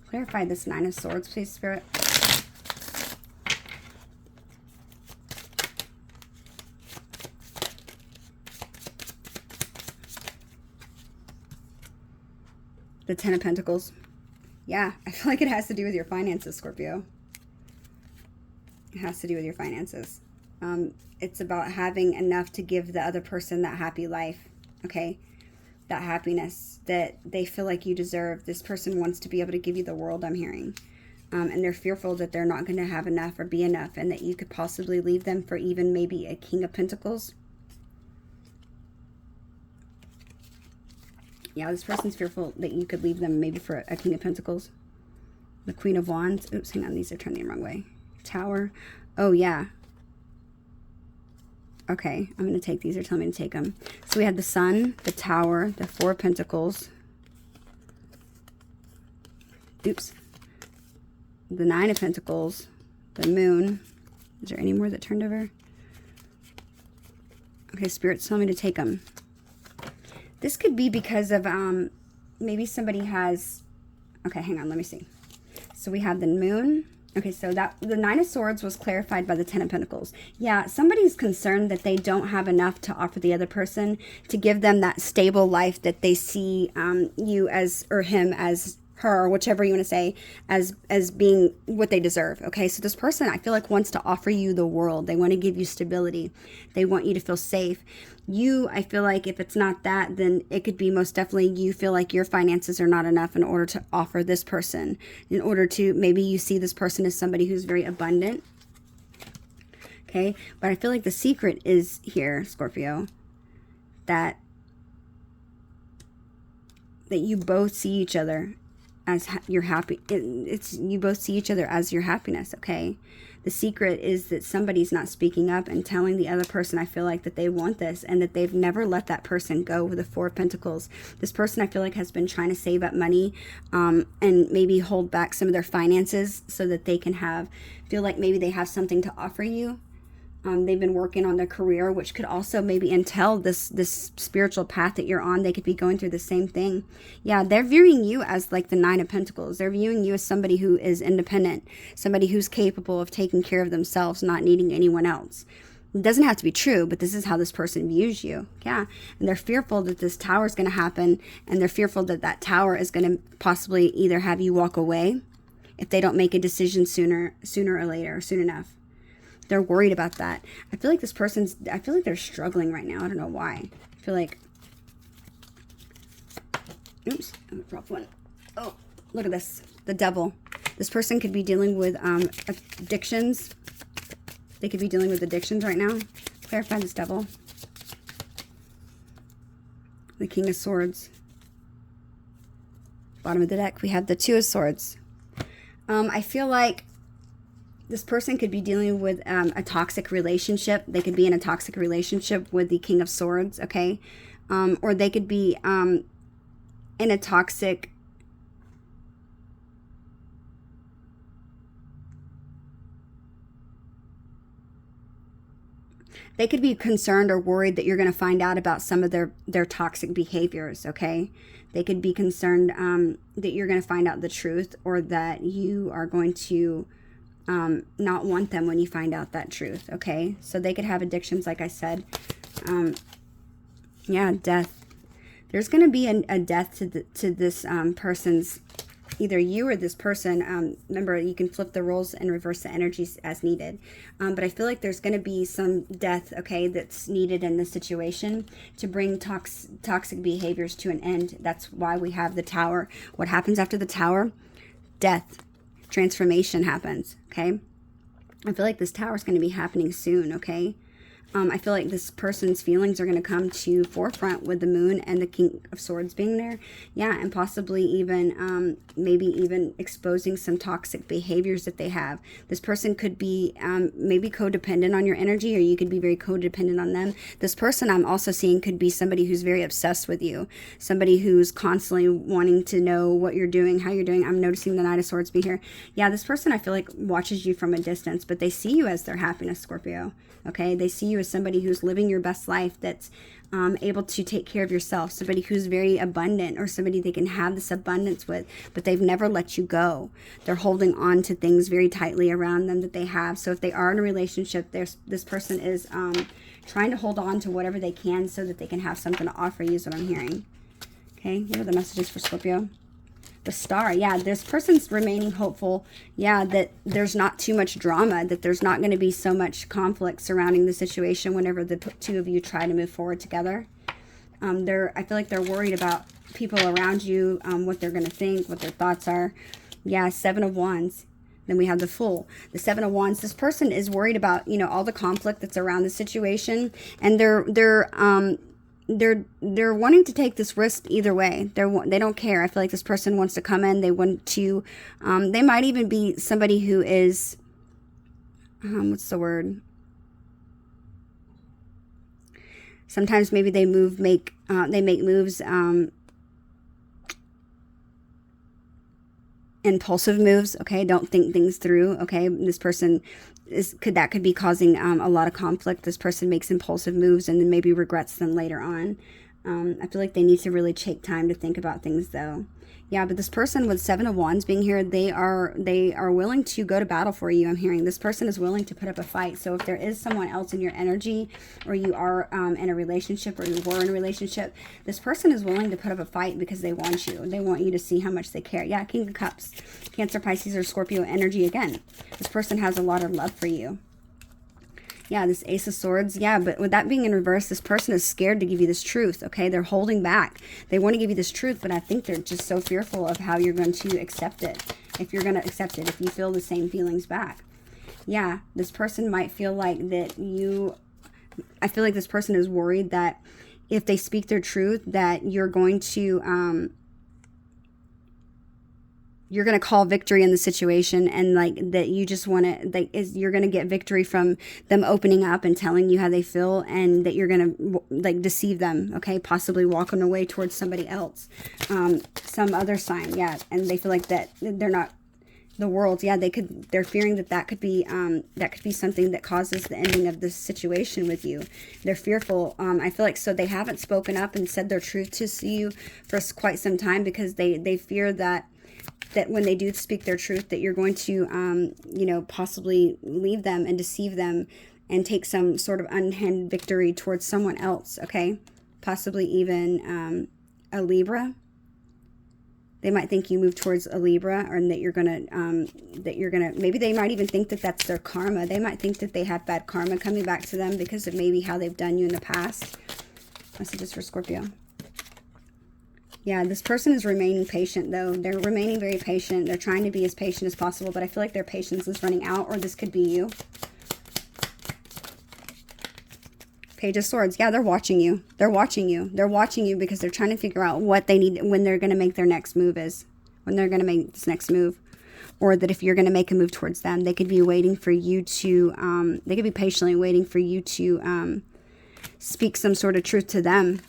Clarify this Nine of Swords, please, Spirit. The Ten of Pentacles. Yeah, I feel like it has to do with your finances, Scorpio. It has to do with your finances. It's about having enough to give the other person that happy life, okay? That happiness that they feel like you deserve. This person wants to be able to give you the world, I'm hearing. And they're fearful that they're not going to have enough or be enough, and that you could possibly leave them for even maybe a King of Pentacles. Yeah, this person's fearful that you could leave them maybe for a King of Pentacles. The Queen of Wands. Oops, hang on. These are turning the wrong way. Tower. Oh, yeah. Okay, I'm going to take these. They're telling me to take them. So we had the Sun, the Tower, the Four of Pentacles. Oops. The Nine of Pentacles. The Moon. Is there any more that turned over? Okay, Spirit's telling me to take them. This could be because of maybe somebody has, okay, hang on, let me see. So we have the Moon. Okay, so that the Nine of Swords was clarified by the Ten of Pentacles. Yeah, somebody's concerned that they don't have enough to offer the other person to give them that stable life that they see you as, or him as, her, or whichever you want to say, as being what they deserve. Okay, so this person, I feel like, wants to offer you the world. They want to give you stability. They want you to feel safe. You, I feel like, if it's not that, then it could be most definitely you feel like your finances are not enough in order to offer this person, in order to, maybe you see this person as somebody who's very abundant. Okay, but I feel like the secret is here, Scorpio, that you both see each other as you're happy. It's you both see each other as your happiness, okay? The secret is that somebody's not speaking up and telling the other person, I feel like, that they want this, and that they've never let that person go. With the Four of Pentacles, this person, I feel like, has been trying to save up money and maybe hold back some of their finances so that they can feel like maybe they have something to offer you. They've been working on their career, which could also maybe entail this spiritual path that you're on. They could be going through the same thing. Yeah, they're viewing you as like the Nine of Pentacles. They're viewing you as somebody who is independent, somebody who's capable of taking care of themselves, not needing anyone else. It doesn't have to be true, but this is how this person views you. Yeah, and they're fearful that this tower is going to happen, and they're fearful that that tower is going to possibly either have you walk away if they don't make a decision sooner or later, soon enough. They're worried about that. I feel like this person's, I feel like they're struggling right now. I don't know why. I feel like, oops, I'm gonna drop one. Oh, look at this. The Devil. This person could be dealing with addictions. They could be dealing with addictions right now. Clarify this, Devil. The King of Swords. Bottom of the deck, we have the Two of Swords. I feel like this person could be dealing with a toxic relationship. They could be in a toxic relationship with the King of Swords, okay? Or they could be in a toxic... They could be concerned or worried that you're going to find out about some of their toxic behaviors, okay? They could be concerned that you're going to find out the truth, or that you are going to not want them when you find out that truth, okay? So they could have addictions, like I said. Yeah, death. There's going to be a death to this person's... Either you or this person. Remember, you can flip the roles and reverse the energies as needed. But I feel like there's going to be some death, okay, that's needed in this situation to bring toxic behaviors to an end. That's why we have the Tower. What happens after the Tower? Death. Transformation happens, okay? I feel like this Tower is going to be happening soon, okay? I feel like this person's feelings are going to come to forefront with the Moon and the King of Swords being there. Yeah, and possibly even, maybe even exposing some toxic behaviors that they have. This person could be maybe codependent on your energy, or you could be very codependent on them. This person I'm also seeing could be somebody who's very obsessed with you. Somebody who's constantly wanting to know what you're doing, how you're doing. I'm noticing the Knight of Swords be here. Yeah, this person I feel like watches you from a distance, but they see you as their happiness, Scorpio. Okay, they see you as somebody who's living your best life, that's able to take care of yourself, somebody who's very abundant, or somebody they can have this abundance with, but they've never let you go. They're holding on to things very tightly around them that they have. So if they are in a relationship, this person is trying to hold on to whatever they can so that they can have something to offer you, is what I'm hearing. Okay, what are the messages for Scorpio? The Star. Yeah, this person's remaining hopeful. Yeah, that there's not too much drama, that there's not going to be so much conflict surrounding the situation whenever the two of you try to move forward together. I feel like they're worried about people around you, what they're going to think, what their thoughts are. Yeah, Seven of Wands. Then we have the Fool. The Seven of Wands. This person is worried about, you know, all the conflict that's around the situation, and they're wanting to take this risk either way. They don't care. I feel like this person wants to come in. They want to, they might even be somebody who is, what's the word? Sometimes maybe they make moves, impulsive moves. Okay, don't think things through. Okay, this person could be causing a lot of conflict. This person makes impulsive moves and then maybe regrets them later on. I feel like they need to really take time to think about things, though. Yeah, but this person with Seven of Wands being here, they are willing to go to battle for you. I'm hearing this person is willing to put up a fight. So if there is someone else in your energy, or you are in a relationship, or you were in a relationship, this person is willing to put up a fight because they want you. They want you to see how much they care. Yeah, King of Cups, Cancer, Pisces, or Scorpio energy again. This person has a lot of love for you. Yeah, this Ace of Swords. Yeah, but with that being in reverse, this person is scared to give you this truth, okay? They're holding back. They want to give you this truth, but I think they're just so fearful of how you're going to accept it. If you're going to accept it, if you feel the same feelings back. Yeah, this person might feel like that I feel like this person is worried that if they speak their truth, that you're going to call victory in the situation, and like that you just want to, you're going to get victory from them opening up and telling you how they feel, and that you're going to like deceive them, okay? Possibly walking away towards somebody else, some other sign. Yeah, and they feel like that they're not the world. Yeah, they're fearing that could be something that causes the ending of this situation with you. They're fearful. I feel like, so they haven't spoken up and said their truth to you for quite some time, because they fear that when they do speak their truth, that you're going to, possibly leave them and deceive them and take some sort of unhand victory towards someone else, okay? Possibly even a Libra. They might think you move towards a Libra, or that you're gonna, maybe they might even think that that's their karma. They might think that they have bad karma coming back to them because of maybe how they've done you in the past. Messages for Scorpio. Yeah, this person is remaining patient, though. They're remaining very patient. They're trying to be as patient as possible, but I feel like their patience is running out, or this could be you. Page of Swords. Yeah, they're watching you. They're watching you. They're watching you because they're trying to figure out what they need, when they're going to make their next move is. When they're going to make this next move. Or that if you're going to make a move towards them, they could be waiting for you to, they could be patiently waiting for you to speak some sort of truth to them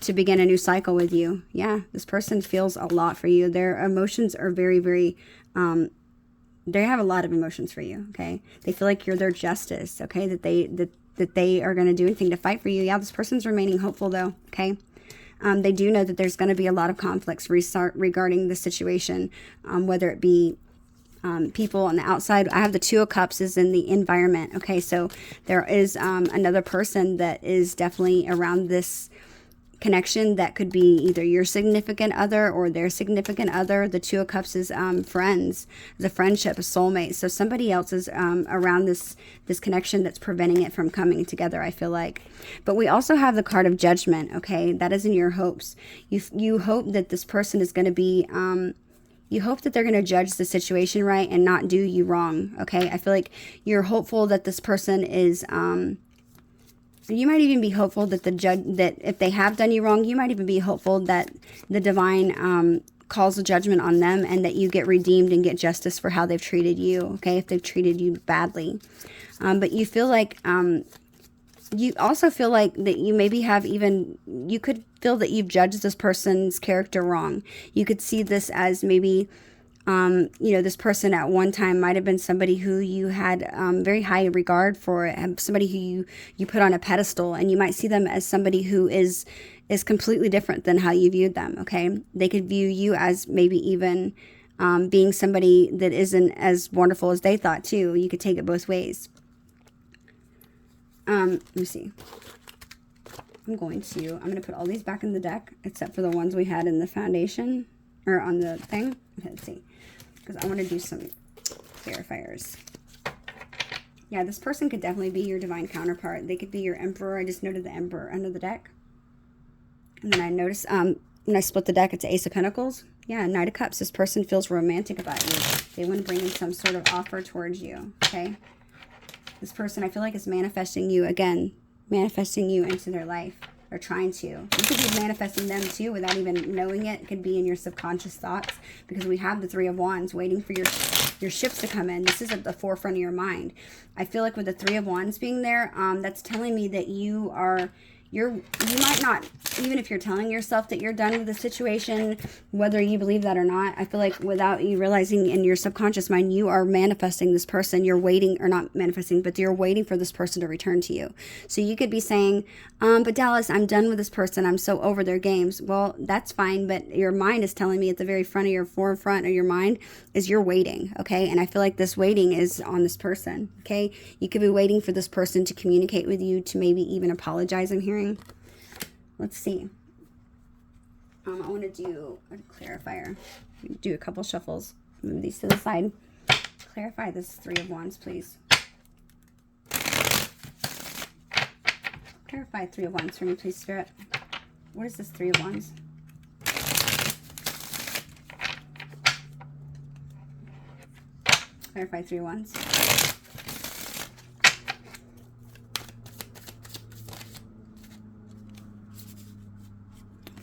to begin a new cycle with you. Yeah, this person feels a lot for you. Their emotions are very, very, they have a lot of emotions for you, okay? They feel like you're their justice, okay? That they are going to do anything to fight for you. Yeah, this person's remaining hopeful though, okay? They do know that there's going to be a lot of conflicts regarding the situation, whether it be people on the outside. I have the Two of Cups is in the environment, okay? So there is another person that is definitely around this connection that could be either your significant other or their significant other. The Two of Cups is friends, the friendship, a soulmate. So somebody else is around this connection that's preventing it from coming together, I feel like. But we also have the card of Judgment, okay? That is in your hopes. You hope that this person is going to be, you hope that they're going to judge the situation right and not do you wrong, okay? I feel like you're hopeful that this person is, you might even be hopeful that that if they have done you wrong, you might even be hopeful that the divine calls a judgment on them and that you get redeemed and get justice for how they've treated you, okay, if they've treated you badly. But you feel like, you also feel like that you maybe have even, you could feel that you've judged this person's character wrong. You could see this as maybe, you know, this person at one time might have been somebody who you had very high regard for, somebody who you put on a pedestal, and you might see them as somebody who is completely different than how you viewed them, okay? They could view you as maybe even being somebody that isn't as wonderful as they thought too. You could take it both ways. Let me see. I'm going to put all these back in the deck, except for the ones we had in the foundation, or on the thing. Let's see. Because I want to do some clarifiers. Yeah, this person could definitely be your divine counterpart. They could be your emperor. I just noted the emperor under the deck. And then I noticed, when I split the deck, it's Ace of Pentacles. Yeah, Knight of Cups. This person feels romantic about you. They want to bring in some sort of offer towards you, okay? This person, I feel like, is manifesting you, again, manifesting you into their life. Or trying to. You could be manifesting them too without even knowing it. It could be in your subconscious thoughts, because we have the Three of Wands waiting for your ships to come in. This is at the forefront of your mind. I feel like with the Three of Wands being there, that's telling me that you might not, even if you're telling yourself that you're done with the situation, whether you believe that or not, I feel like without you realizing in your subconscious mind, you are manifesting this person. You're waiting, or not manifesting, but you're waiting for this person to return to you. So you could be saying, but Dallas, I'm done with this person. I'm so over their games. Well, that's fine, but your mind is telling me at the very forefront of your mind is you're waiting, okay? And I feel like this waiting is on this person, okay? You could be waiting for this person to communicate with you, to maybe even apologize, I'm hearing. Let's see. I want to do a clarifier. Do a couple shuffles. Move these to the side. Clarify this Three of Wands, please. Clarify Three of Wands for me, please, Spirit. What is this Three of Wands? Clarify Three of Wands.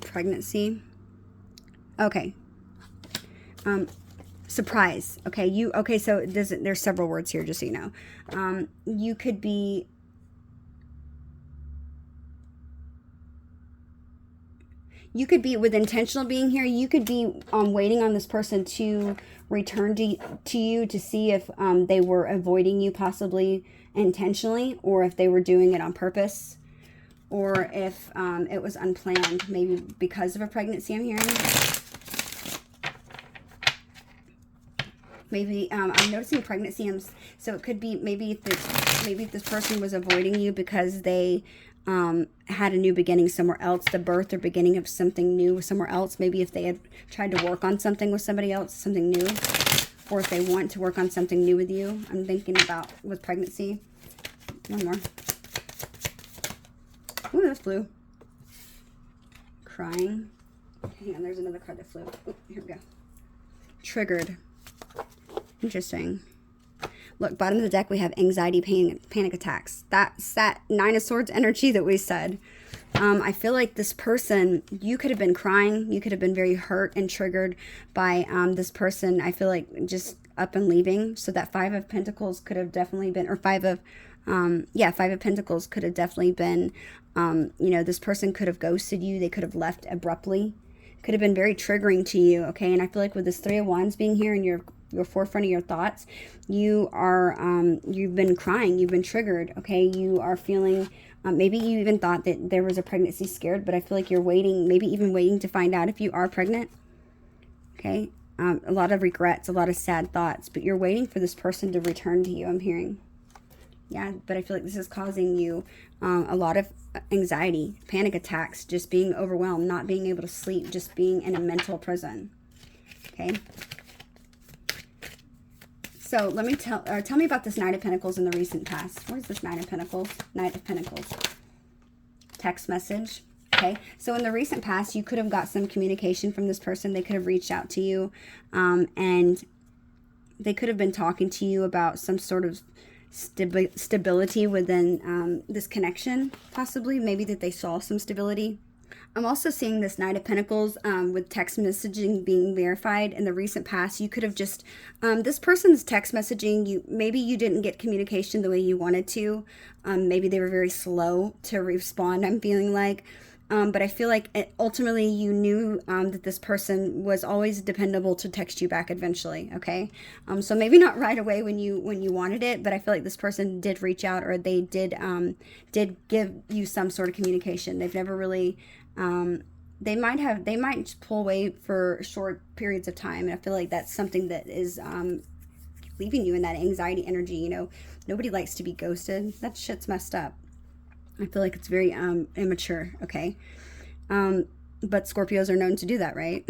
Pregnancy. Okay. Surprise. Okay, so there's several words here, just so you know. You could be with intentional being here. You could be waiting on this person to return to you to see if they were avoiding you, possibly intentionally, or if they were doing it on purpose. Or if it was unplanned, maybe because of a pregnancy, I'm hearing. Maybe I'm noticing pregnancy, so it could be maybe if this person was avoiding you because they had a new beginning somewhere else, the birth or beginning of something new somewhere else. Maybe if they had tried to work on something with somebody else, something new, or if they want to work on something new with you. I'm thinking about with pregnancy. One more. Ooh, that's blue. Crying. Hang on, there's another card that flew. Ooh, here we go. Triggered. Interesting. Look, bottom of the deck, we have anxiety, pain, panic attacks. That's that Nine of Swords energy that we said. I feel like this person, you could have been crying. You could have been very hurt and triggered by this person. I feel like just up and leaving. So that Five of Pentacles could have definitely been, or Five of Pentacles could have definitely been, this person could have ghosted you. They could have left abruptly. Could have been very triggering to you, okay? And I feel like with this Three of Wands being here in your forefront of your thoughts, you are, you've been crying, you've been triggered, okay? You are feeling, maybe you even thought that there was a pregnancy scared, but I feel like you're waiting, maybe even waiting to find out if you are pregnant, okay? A lot of regrets, a lot of sad thoughts, but you're waiting for this person to return to you, I'm hearing. Yeah, but I feel like this is causing you a lot of anxiety, panic attacks, just being overwhelmed, not being able to sleep, just being in a mental prison. Okay. So let me tell me about this Knight of Pentacles in the recent past. Where's this Knight of Pentacles? Knight of Pentacles. Text message. Okay. So in the recent past, you could have got some communication from this person. They could have reached out to you, and they could have been talking to you about some sort of stability within this connection, possibly. Maybe that they saw some stability. I'm also seeing this Knight of Pentacles with text messaging being verified in the recent past. You could have just, this person's text messaging, maybe you didn't get communication the way you wanted to. Maybe they were very slow to respond, I'm feeling like. But I feel like ultimately you knew that this person was always dependable to text you back eventually, okay? So maybe not right away when you wanted it, but I feel like this person did reach out, or they did give you some sort of communication. They've never really, they might pull away for short periods of time, and I feel like that's something that is leaving you in that anxiety energy. Nobody likes to be ghosted. That shit's messed up. I feel like it's very immature, okay? But Scorpios are known to do that, right?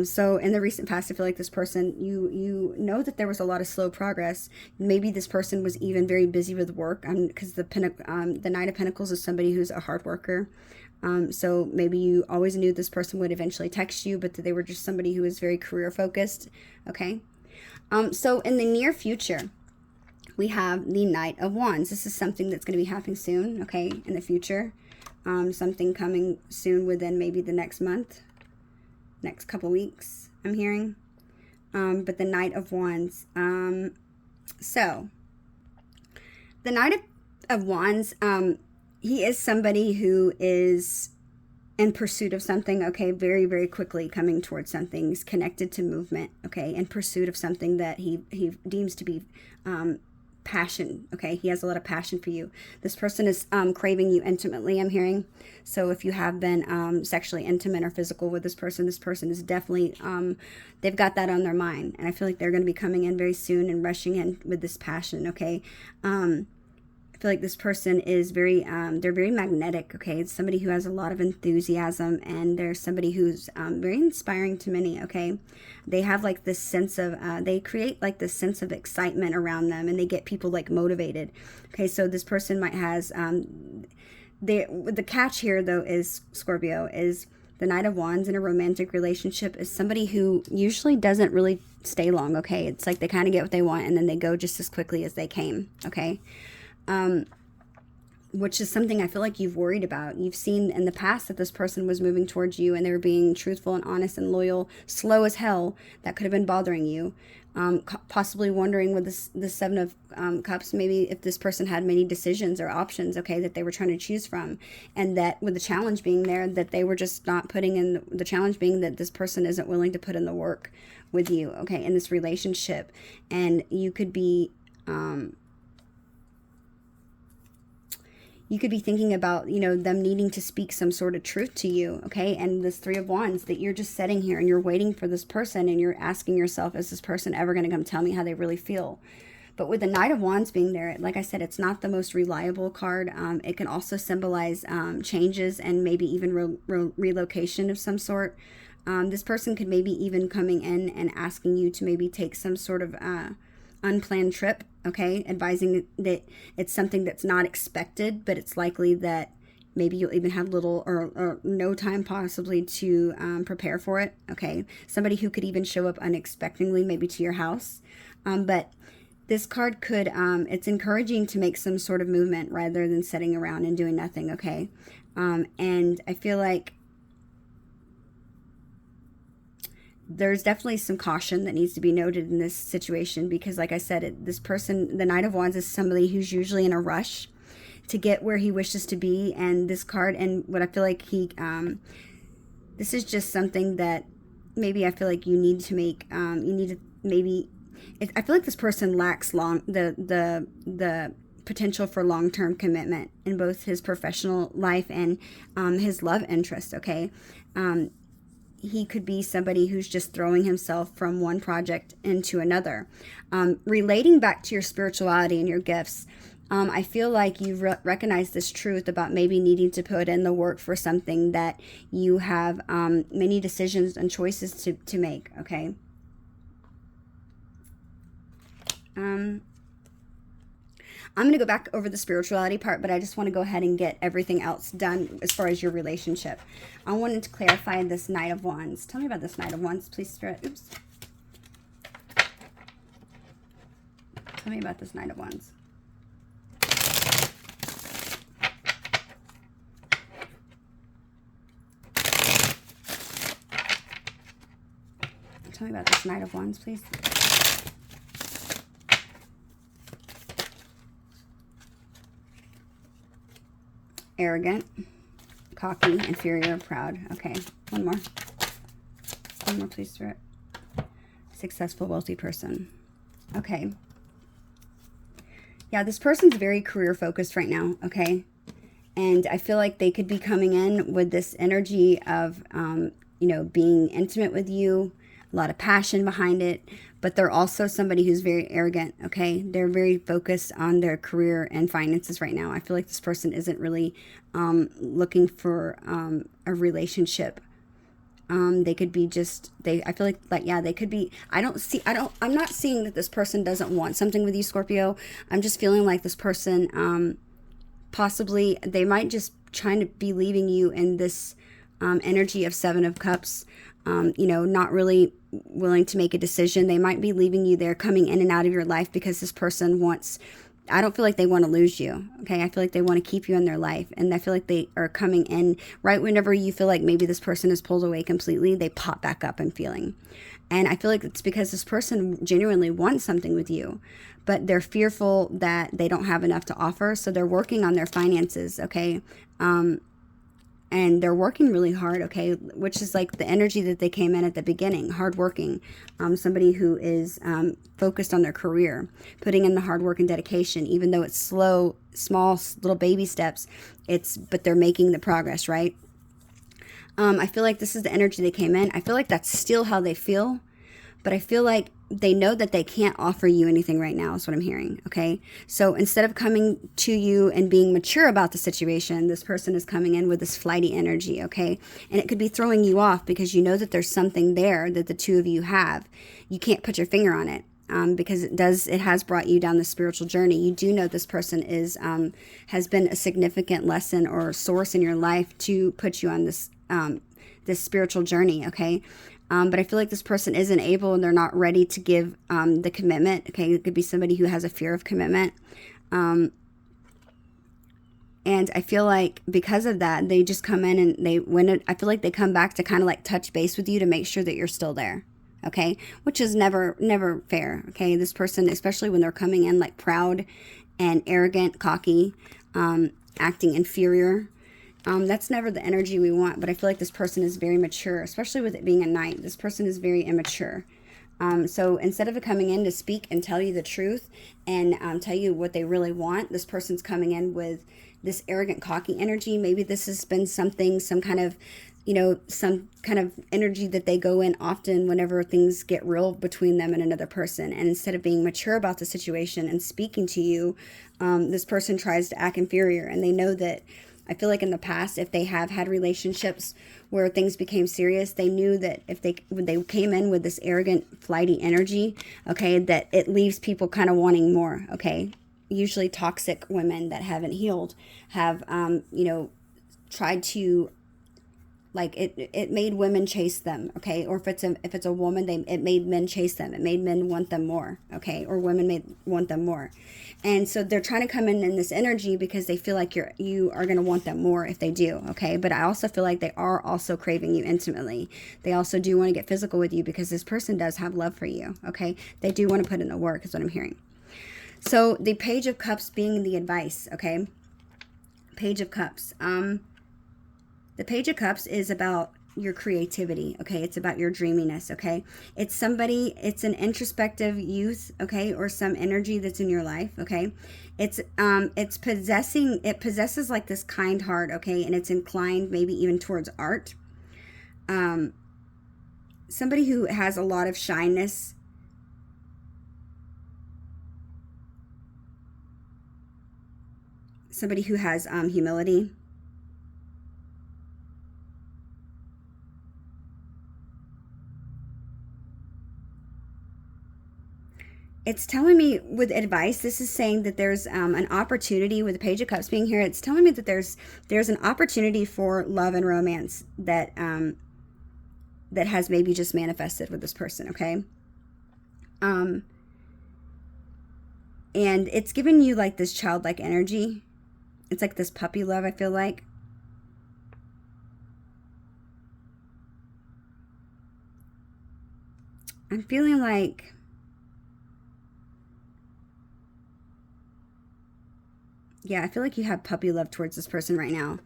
So in the recent past, I feel like this person, you know that there was a lot of slow progress. Maybe this person was even very busy with work, because the Knight of Pentacles is somebody who's a hard worker. So maybe you always knew this person would eventually text you, but that they were just somebody who was very career focused, okay? So in the near future, we have the Knight of Wands. This is something that's going to be happening soon, okay, in the future. Something coming soon within maybe the next month, next couple weeks, I'm hearing. But the Knight of Wands. So, the Knight of Wands, he is somebody who is in pursuit of something, okay, very, very quickly coming towards something. He's connected to movement, okay, in pursuit of something that he deems to be passion, okay? He has a lot of passion for you. This person is craving you intimately, I'm hearing. So if you have been sexually intimate or physical with this person is definitely, they've got that on their mind. And I feel like they're going to be coming in very soon and rushing in with this passion, okay? I feel like this person is very, they're very magnetic, okay? It's somebody who has a lot of enthusiasm, and they're somebody who's very inspiring to many, okay? They have like this sense of, they create like this sense of excitement around them, and they get people like motivated, okay? So this person might has, the catch here though is, Scorpio, is the Knight of Wands in a romantic relationship is somebody who usually doesn't really stay long, okay? It's like they kind of get what they want, and then they go just as quickly as they came, okay? Which is something I feel like you've worried about. You've seen in the past that this person was moving towards you, and they were being truthful and honest and loyal, slow as hell. That could have been bothering you. Possibly wondering with the Seven of Cups, maybe if this person had many decisions or options, okay, that they were trying to choose from. And that with the challenge being there, that they were just not putting in, the challenge being that this person isn't willing to put in the work with you, okay, in this relationship. And you could be, thinking about, them needing to speak some sort of truth to you, okay? And this Three of Wands, that you're just sitting here and you're waiting for this person, and you're asking yourself, is this person ever going to come tell me how they really feel? But with the Knight of Wands being there, like I said, it's not the most reliable card. It can also symbolize changes and maybe even relocation of some sort. This person could maybe even coming in and asking you to maybe take some sort of unplanned trip, okay, advising that it's something that's not expected, but it's likely that maybe you'll even have little or no time possibly to prepare for it, okay? Somebody who could even show up unexpectedly maybe to your house. But this card could, it's encouraging to make some sort of movement rather than sitting around and doing nothing, okay? And I feel like there's definitely some caution that needs to be noted in this situation because, like I said, this person, the Knight of Wands, is somebody who's usually in a rush to get where he wishes to be. And this card, and what I feel like this is just something that maybe I feel like you need to make, you need to maybe, I feel like this person lacks the potential for long-term commitment in both his professional life and his love interest, okay? He could be somebody who's just throwing himself from one project into another. Relating back to your spirituality and your gifts, I feel like you recognize this truth about maybe needing to put in the work for something that you have many decisions and choices to make, okay? I'm going to go back over the spirituality part, but I just want to go ahead and get everything else done as far as your relationship. I wanted to clarify this Knight of Wands. Tell me about this Knight of Wands, please, Spirit. Oops. Tell me about this Knight of Wands. Tell me about this Knight of Wands, please. Arrogant, cocky, inferior, proud. Okay, one more. One more, please, Spirit. Successful, wealthy person. Okay. Yeah, this person's very career focused right now, okay? And I feel like they could be coming in with this energy of, you know, being intimate with you, a lot of passion behind it, but they're also somebody who's very arrogant, okay? They're very focused on their career and finances right now. I feel like this person isn't really looking for a relationship. They could be just, I feel like, yeah, they could be, I'm not seeing that this person doesn't want something with you, Scorpio. I'm just feeling like this person, possibly, they might just trying to be leaving you in this energy of Seven of Cups, you know, not really willing to make a decision. They might be leaving you there, coming in and out of your life because this person wants, I don't feel like they want to lose you, okay? I feel like they want to keep you in their life, and I feel like they are coming in right whenever you feel like maybe this person is pulled away completely, they pop back up and feeling. And I feel like it's because this person genuinely wants something with you, but they're fearful that they don't have enough to offer, so they're working on their finances, okay? And they're working really hard, okay, which is like the energy that they came in at the beginning, hardworking, somebody who is focused on their career, putting in the hard work and dedication, even though it's slow, small, little baby steps, but they're making the progress, right? I feel like this is the energy they came in. I feel like that's still how they feel, but I feel like they know that they can't offer you anything right now is what I'm hearing, okay? So instead of coming to you and being mature about the situation, this person is coming in with this flighty energy, okay? And it could be throwing you off because you know that there's something there that the two of you have. You can't put your finger on it because it has brought you down the spiritual journey. You do know this person has been a significant lesson or source in your life to put you on this spiritual journey, okay? But I feel like this person isn't able and they're not ready to give the commitment. Okay, it could be somebody who has a fear of commitment. And I feel like because of that, they just come in and I feel like they come back to kind of like touch base with you to make sure that you're still there. Okay, which is never fair. Okay, this person, especially when they're coming in like proud and arrogant, cocky, acting inferior. That's never the energy we want, but I feel like this person is very mature, especially with it being a knight. This person is very immature. So instead of coming in to speak and tell you the truth and tell you what they really want, this person's coming in with this arrogant, cocky energy. Maybe this has been some kind of, you know, some kind of energy that they go in often whenever things get real between them and another person. And instead of being mature about the situation and speaking to you, this person tries to act inferior, and they know that. I feel like in the past, if they have had relationships where things became serious, they knew that when they came in with this arrogant, flighty energy, okay, that it leaves people kind of wanting more, okay? Usually toxic women that haven't healed have, you know, tried to Like it made women chase them, okay? Or if it's a woman, it made men chase them. It made men want them more, okay? Or women made want them more. And so they're trying to come in this energy because they feel like you are going to want them more if they do, okay? But I also feel like they are also craving you intimately. They also do want to get physical with you because this person does have love for you, okay? They do want to put in the work is what I'm hearing. So the Page of Cups being the advice, okay? Page of Cups. The Page of Cups is about your creativity, okay? It's about your dreaminess, okay? It's an introspective youth, okay? Or some energy that's in your life, okay? It possesses like this kind heart, okay? And it's inclined maybe even towards art. Somebody who has a lot of shyness. Somebody who has humility. It's telling me with advice, this is saying that there's an opportunity with the Page of Cups being here. It's telling me that there's an opportunity for love and romance that that has maybe just manifested with this person, okay? And it's giving you like this childlike energy. It's like this puppy love, I feel like. I'm feeling like I feel like you have puppy love towards this person right now.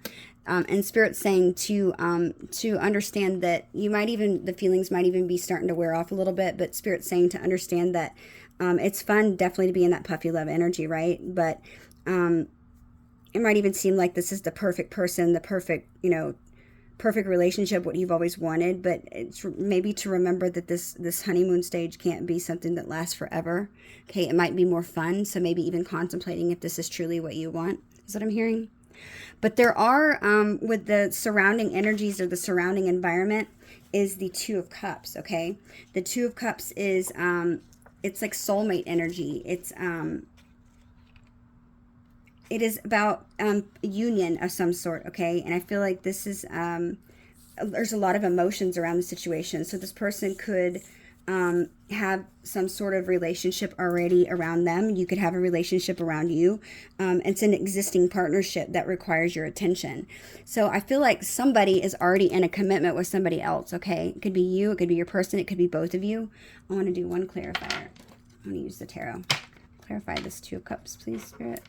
And Spirit's saying to understand that the feelings might even be starting to wear off a little bit, but Spirit's saying to understand that it's fun definitely to be in that puppy love energy, right? But it might even seem like this is the perfect person, the perfect, perfect relationship, what you've always wanted, but it's maybe to remember that this honeymoon stage can't be something that lasts forever. Okay, it might be more fun, so maybe even contemplating if this is truly what you want is what I'm hearing. But there are with the surrounding energies or the surrounding environment is the Two of Cups. Okay, the Two of Cups is it's like soulmate energy. It is about union of some sort, okay? And I feel like this is, there's a lot of emotions around the situation. So this person could have some sort of relationship already around them. You could have a relationship around you. It's an existing partnership that requires your attention. So I feel like somebody is already in a commitment with somebody else, okay? It could be you, it could be your person, it could be both of you. I want to do one clarifier. I'm going to use the tarot. Clarify this Two of Cups, please, Spirit.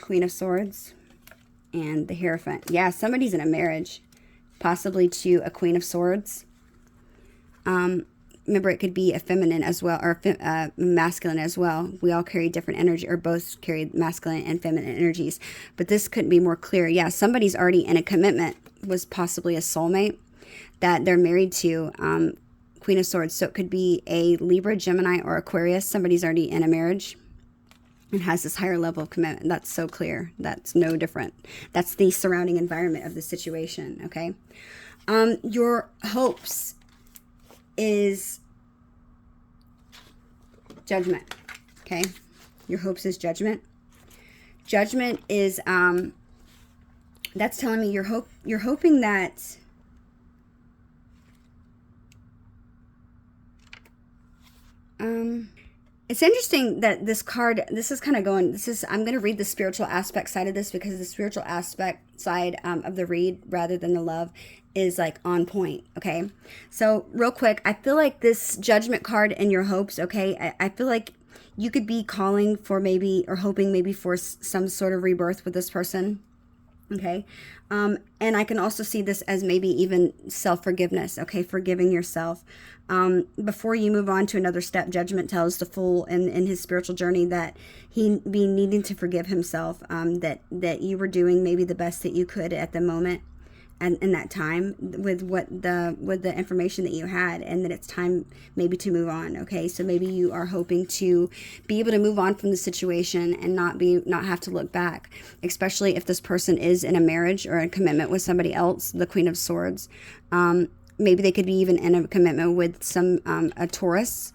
Queen of Swords and the Hierophant. Yeah, somebody's in a marriage, possibly to a Queen of Swords. Remember, it could be a feminine as well, or masculine as well. We all carry different energy, or both carry masculine and feminine energies. But this couldn't be more clear. Yeah, somebody's already in a commitment, was possibly a soulmate that they're married to, Queen of Swords. So it could be a Libra, Gemini, or Aquarius. Somebody's already in a marriage and has this higher level of commitment. That's so clear. That's no different. That's the surrounding environment of the situation, okay? Your hopes is Judgment, okay? Your hopes is Judgment. Judgment is, that's telling me you're hoping that it's interesting that this card, this is kind of going, I'm going to read the spiritual aspect side of this because the spiritual aspect side of the read rather than the love is like on point, okay? So real quick, I feel like this Judgment card and your hopes, okay? I feel like you could be calling for maybe, or hoping maybe for some sort of rebirth with this person, okay? And I can also see this as maybe even self-forgiveness, okay? Forgiving yourself. Before you move on to another step, Judgment tells the Fool in his spiritual journey that he be needing to forgive himself, that you were doing maybe the best that you could at the moment and in that time with the information that you had, and that it's time maybe to move on, okay? So maybe you are hoping to be able to move on from the situation and not have to look back, especially if this person is in a marriage or a commitment with somebody else, the Queen of Swords. maybe they could be even in a commitment with a Taurus.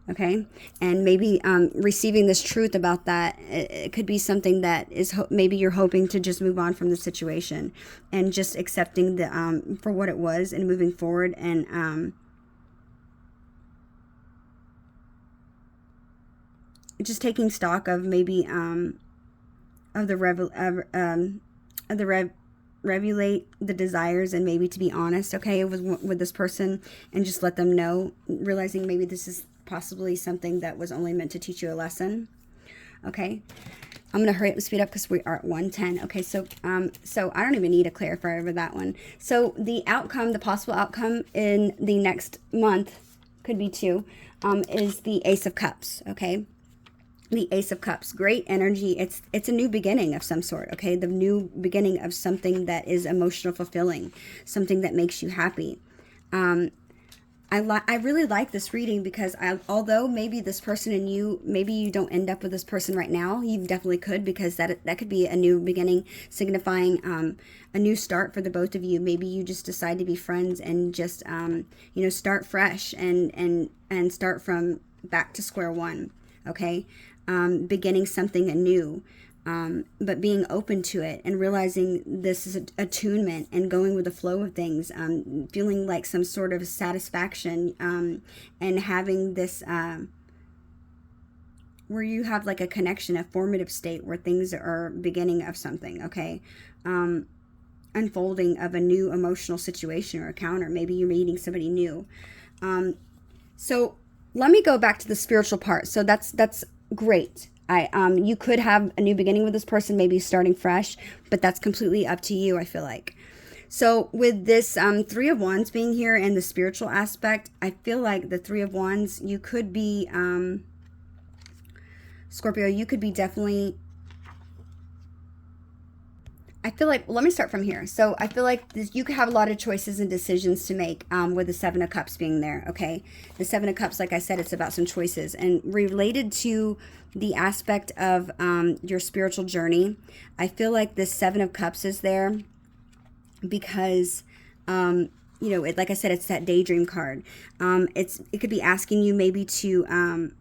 Okay, and maybe receiving this truth about that, it could be something that is maybe you're hoping to just move on from the situation and just accepting the for what it was and moving forward, and just taking stock of maybe of the regulate the desires, and maybe to be honest, okay, with this person, and just let them know, realizing maybe this is possibly something that was only meant to teach you a lesson. Okay, I'm gonna hurry up and speed up because we are at 1:10. Okay, so I don't even need a clarifier over that one. So the outcome, the possible outcome in the next month, could be two, is the Ace of Cups. Okay, the Ace of Cups, great energy. It's a new beginning of some sort. Okay, the new beginning of something that is emotional fulfilling, something that makes you happy. I really like this reading because although maybe this person and you, maybe you don't end up with this person right now, you definitely could, because that could be a new beginning, signifying a new start for the both of you. Maybe you just decide to be friends and just start fresh and start from back to square one. Okay, beginning something anew. But being open to it and realizing this is attunement and going with the flow of things, feeling like some sort of satisfaction, and having this where you have like a connection, a formative state where things are beginning of something. Okay, unfolding of a new emotional situation or encounter. Maybe you're meeting somebody new. So let me go back to the spiritual part. So that's great. You could have a new beginning with this person, maybe starting fresh, but that's completely up to you, I feel like. So with this Three of Wands being here and the spiritual aspect, I feel like the Three of Wands, you could be, Scorpio, you could be definitely, I feel like, let me start from here. So I feel like you could have a lot of choices and decisions to make with the Seven of Cups being there, okay? The Seven of Cups, like I said, it's about some choices. And related to the aspect of your spiritual journey, I feel like this Seven of Cups is there because, like I said, it's that daydream card. It could be asking you maybe to...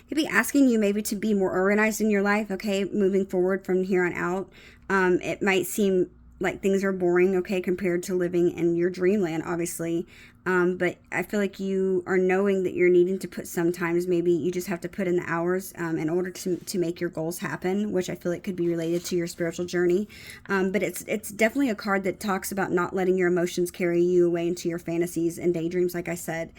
He'd be asking you maybe to be more organized in your life, okay, moving forward from here on out. It might seem like things are boring, okay, compared to living in your dreamland, obviously. But I feel like you are knowing that you're needing to put, sometimes maybe you just have to put in the hours in order to make your goals happen, which I feel like could be related to your spiritual journey. But it's definitely a card that talks about not letting your emotions carry you away into your fantasies and daydreams, like I said.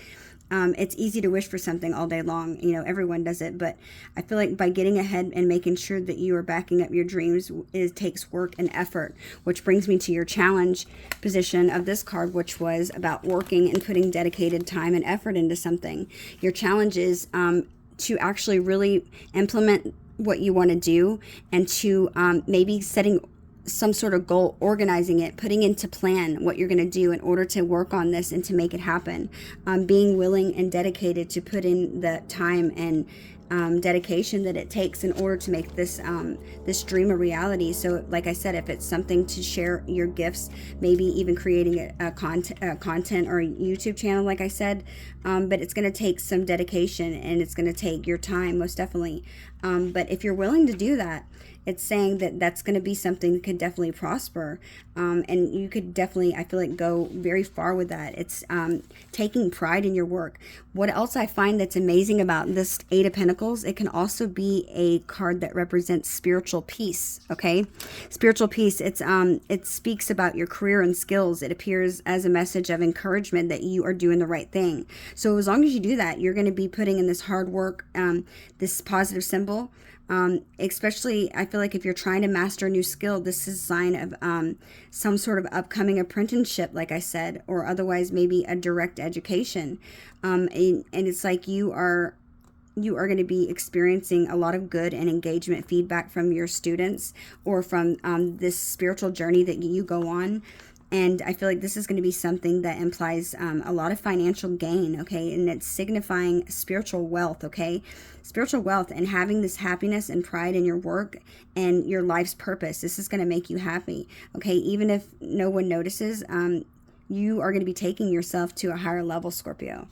It's easy to wish for something all day long. Everyone does it. But I feel like by getting ahead and making sure that you are backing up your dreams, it takes work and effort, which brings me to your challenge position of this card, which was about working and putting dedicated time and effort into something. Your challenge is to actually really implement what you want to do, and to maybe setting some sort of goal, organizing it, putting into plan what you're going to do in order to work on this and to make it happen. Being willing and dedicated to put in the time and dedication that it takes in order to make this this dream a reality. So like I said, if it's something to share your gifts, maybe even creating a content or a YouTube channel, like I said, but it's going to take some dedication and it's going to take your time, most definitely. But if you're willing to do that, it's saying that that's going to be something that could definitely prosper. And you could definitely, I feel like, go very far with that. It's taking pride in your work. What else I find that's amazing about this Eight of Pentacles, it can also be a card that represents spiritual peace, okay? Spiritual peace, it speaks about your career and skills. It appears as a message of encouragement that you are doing the right thing. So as long as you do that, you're going to be putting in this hard work, this positive symbol. Especially, I feel like if you're trying to master a new skill, this is a sign of some sort of upcoming apprenticeship, like I said, or otherwise maybe a direct education. And it's like you are going to be experiencing a lot of good and engagement feedback from your students, or from this spiritual journey that you go on. And I feel like this is going to be something that implies a lot of financial gain, okay? And it's signifying spiritual wealth, okay? Spiritual wealth and having this happiness and pride in your work and your life's purpose. This is going to make you happy, okay? Even if no one notices, you are going to be taking yourself to a higher level, Scorpio.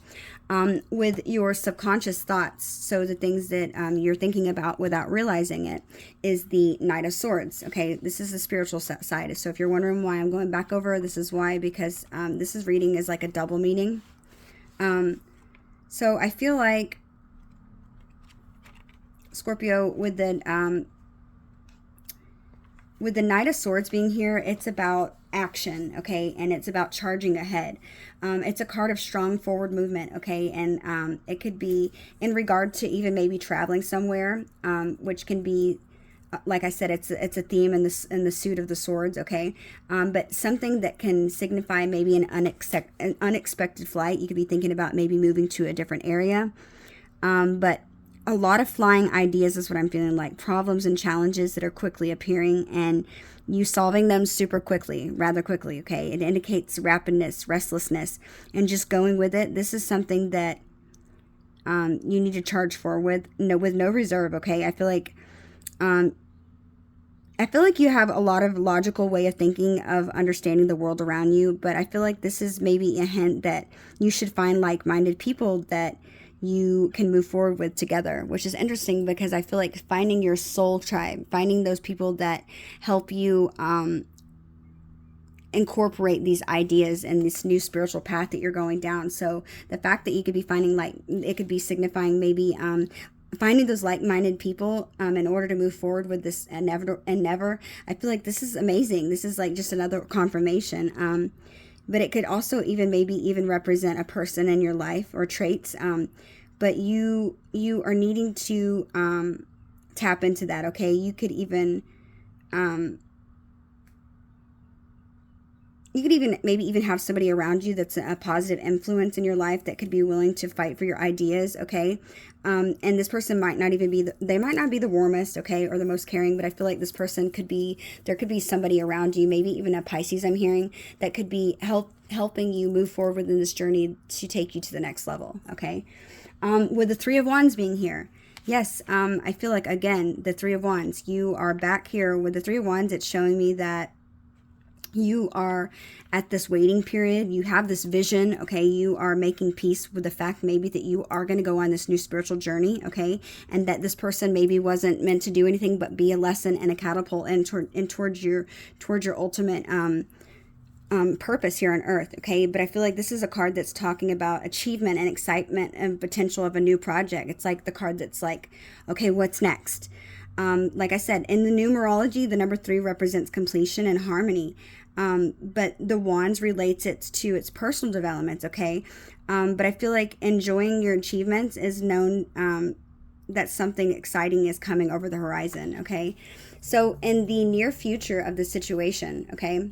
With your subconscious thoughts, so the things that you're thinking about without realizing it, is the Knight of Swords. Okay, this is the spiritual side. So if you're wondering why I'm going back over, this is why, because this is reading is like a double meaning. So I feel like Scorpio, with the Knight of Swords being here, it's about action, okay, and it's about charging ahead. It's a card of strong forward movement, okay, and it could be in regard to even maybe traveling somewhere, which can be, like I said, it's a theme in the suit of the swords, okay, but something that can signify maybe an unexpected flight. You could be thinking about maybe moving to a different area, but a lot of flying ideas is what I'm feeling like. Problems and challenges that are quickly appearing and you solving them super quickly, rather quickly, okay? It indicates rapidness, restlessness, and just going with it. This is something that you need to charge for with no reserve, okay? I feel like you have a lot of logical way of thinking of understanding the world around you, but I feel like this is maybe a hint that you should find like-minded people that you can move forward with together, which is interesting because I feel like finding your soul tribe, finding those people that help you incorporate these ideas and this new spiritual path that you're going down. So the fact that you could be finding, like, it could be signifying maybe finding those like-minded people in order to move forward with this endeavor. I feel like this is amazing. This is like just another confirmation. But it could also even represent a person in your life or traits. But you are needing to tap into that, okay? You could even maybe even have somebody around you that's a positive influence in your life that could be willing to fight for your ideas, okay? And this person might not even be they might not be the warmest, okay, or the most caring, but I feel like this person there could be somebody around you, maybe even a Pisces I'm hearing, that could be helping you move forward within this journey to take you to the next level, okay? With the Three of Wands being here, yes, I feel like, again, the Three of Wands, you are back here with the Three of Wands. It's showing me that you are at this waiting period. You have this vision, okay? You are making peace with the fact maybe that you are going to go on this new spiritual journey, okay? And that this person maybe wasn't meant to do anything but be a lesson and a catapult towards your ultimate purpose here on earth, okay? But I feel like this is a card that's talking about achievement and excitement and potential of a new project. It's like the card that's like, okay, what's next? Like I said, in the numerology, the number 3 represents completion and harmony. But the wands relates it to its personal developments, okay? But I feel like enjoying your achievements is known that something exciting is coming over the horizon, okay? So in the near future of the situation, okay,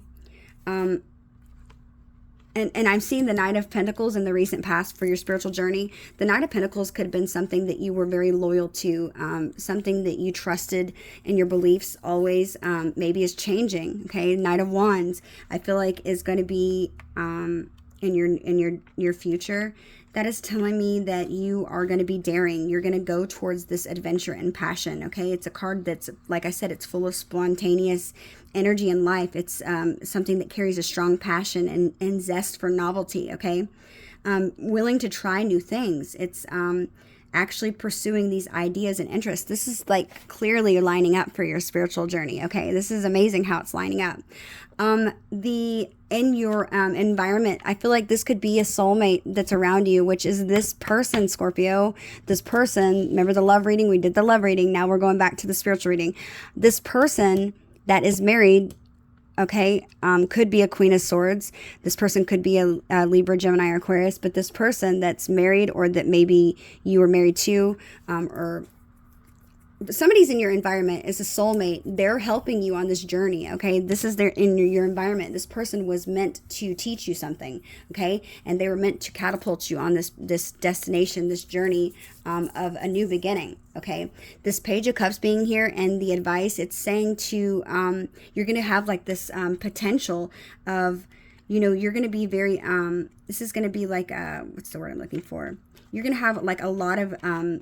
and I'm seeing the Knight of Pentacles in the recent past for your spiritual journey. The Knight of Pentacles could have been something that you were very loyal to, something that you trusted in your beliefs always, maybe is changing, okay? Knight of Wands, I feel like, is going to be in your future. That is telling me that you are going to be daring. You're going to go towards this adventure and passion, okay? It's a card that's, like I said, it's full of spontaneous energy and life. It's something that carries a strong passion and zest for novelty, okay? Willing to try new things. It's actually pursuing these ideas and interests. This is like clearly lining up for your spiritual journey, okay? This is amazing how it's lining up. In your environment, I feel like this could be a soulmate that's around you, which is this person, Scorpio. This person, remember the love reading? We did the love reading. Now we're going back to the spiritual reading. This person that is married, okay, could be a Queen of Swords. This person could be a Libra, Gemini, or Aquarius, but this person that's married, or that maybe you were married to, or somebody's in your environment is a soulmate. They're helping you on this journey, okay? This is in your environment. This person was meant to teach you something, okay? And they were meant to catapult you on this destination, this journey of a new beginning, okay? This Page of Cups being here and the advice, it's saying to, you're going to have like this potential of, you know, you're going to be very, this is going to be like, what's the word I'm looking for? You're going to have like a lot of,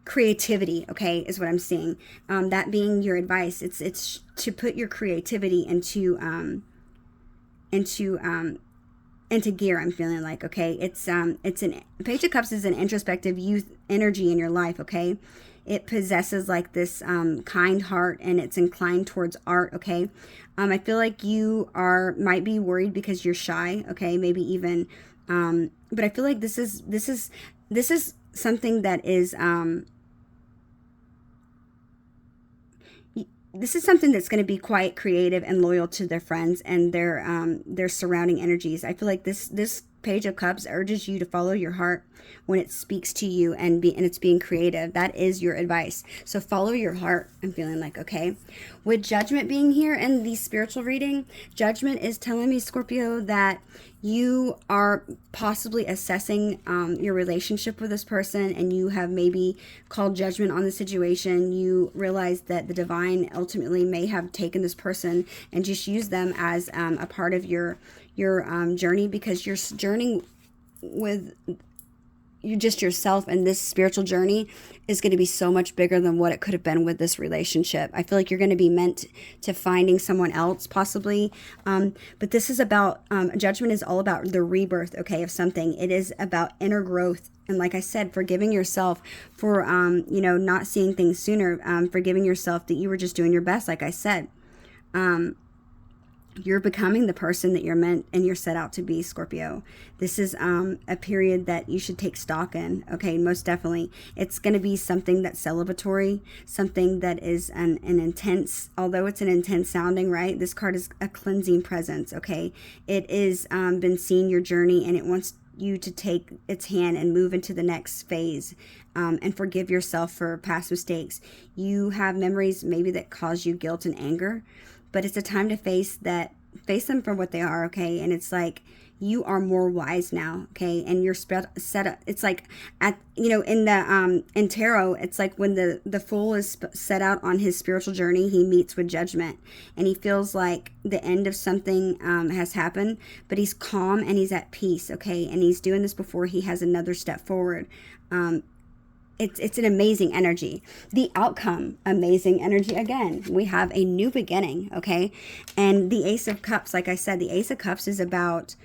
creativity, okay, is what I'm seeing. That being your advice, it's to put your creativity into gear. I'm feeling like, okay, it's an Page of Cups is an introspective youth energy in your life, okay. It possesses like this kind heart, and it's inclined towards art, okay. I feel like you might be worried because you're shy, okay, maybe even, but I feel like this is something that is this is something that's going to be quite creative and loyal to their friends and their surrounding energies. I feel like this Page of Cups urges you to follow your heart when it speaks to you, and it's being creative. That is your advice. So follow your heart. I'm feeling like, okay. With Judgment being here in the spiritual reading, Judgment is telling me, Scorpio, that you are possibly assessing your relationship with this person, and you have maybe called judgment on the situation. You realize that the divine ultimately may have taken this person and just used them as a part of your journey, because you're journeying with you just yourself, and this spiritual journey is going to be so much bigger than what it could have been with this relationship. I feel like you're going to be meant to finding someone else possibly, but this is about Judgment is all about the rebirth, okay, of something. It is about inner growth, and like I said, forgiving yourself for you know, not seeing things sooner, forgiving yourself that you were just doing your best. Like I said, you're becoming the person that you're meant and you're set out to be, Scorpio. This is a period that you should take stock in, okay? Most definitely. It's going to be something that's celebratory, something that is an intense, although it's an intense sounding, right? This card is a cleansing presence, okay? It is been seeing your journey, and it wants you to take its hand and move into the next phase, and forgive yourself for past mistakes. You have memories maybe that cause you guilt and anger, but it's a time to face them for what they are, okay? And it's like, you are more wise now, okay? And you're set up. It's like, you know, in tarot, it's like when the fool is set out on his spiritual journey, he meets with Judgment, and he feels like the end of something has happened, but he's calm and he's at peace, okay? And he's doing this before he has another step forward. It's an amazing energy. The outcome, amazing energy. Again, we have a new beginning, okay? And the Ace of Cups, like I said, the Ace of Cups is about,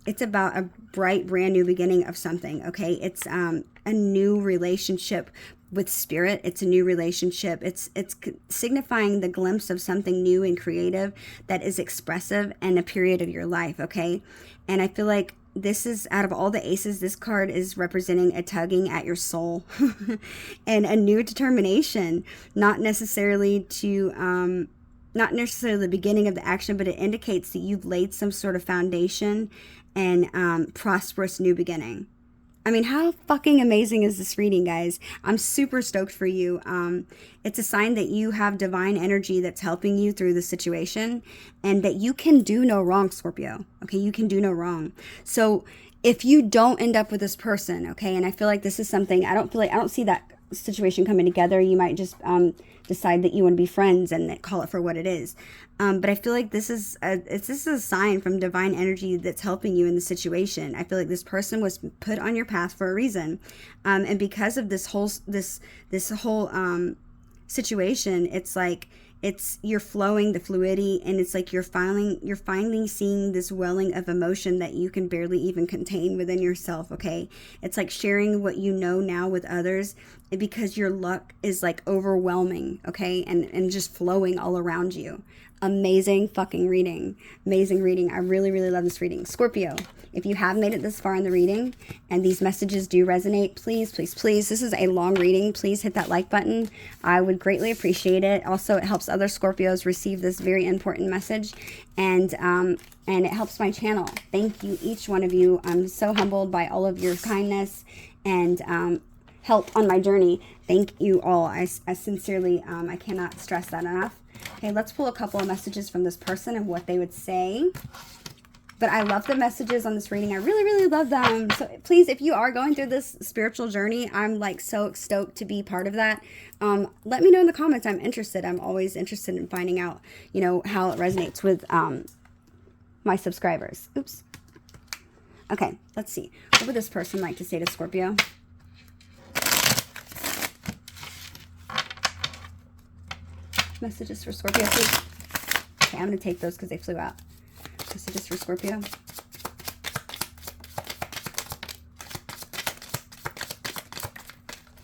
it's about a bright, brand new beginning of something, okay? It's a new relationship with spirit. It's a new relationship. It's signifying the glimpse of something new and creative that is expressive in a period of your life, okay? And I feel like this is, out of all the aces, this card is representing a tugging at your soul and a new determination, not necessarily the beginning of the action, but it indicates that you've laid some sort of foundation and prosperous new beginning. I mean, how fucking amazing is this reading, guys? I'm super stoked for you. It's a sign that you have divine energy that's helping you through the situation, and that you can do no wrong, Scorpio. Okay, you can do no wrong. So if you don't end up with this person, okay, and I feel like this is something, I don't see that situation coming together. You might just decide that you want to be friends and call it for what it is. But I feel like this is a sign from divine energy that's helping you in the situation. I feel like this person was put on your path for a reason, and because of this whole situation, it's like you're flowing the fluidity, and it's like you're finally seeing this welling of emotion that you can barely even contain within yourself, okay? It's like sharing what you know now with others, because your luck is like overwhelming, okay? And just flowing all around you. Amazing fucking reading. Amazing reading. I really, really love this reading. Scorpio, if you have made it this far in the reading and these messages do resonate, please, please, please, this is a long reading. Please hit that like button. I would greatly appreciate it. Also, it helps other Scorpios receive this very important message, and it helps my channel. Thank you, each one of you. I'm so humbled by all of your kindness, and help on my journey. Thank you all. I sincerely, I cannot stress that enough. Okay, let's pull a couple of messages from this person and what they would say. But I love the messages on this reading. I really, really love them. So please, if you are going through this spiritual journey, I'm like so stoked to be part of that. Let me know in the comments. I'm interested. I'm always interested in finding out, you know, how it resonates with my subscribers. Oops. Okay, let's see. What would this person like to say to Scorpio? Messages for Scorpio, please. Okay, I'm going to take those because they flew out. Messages for Scorpio.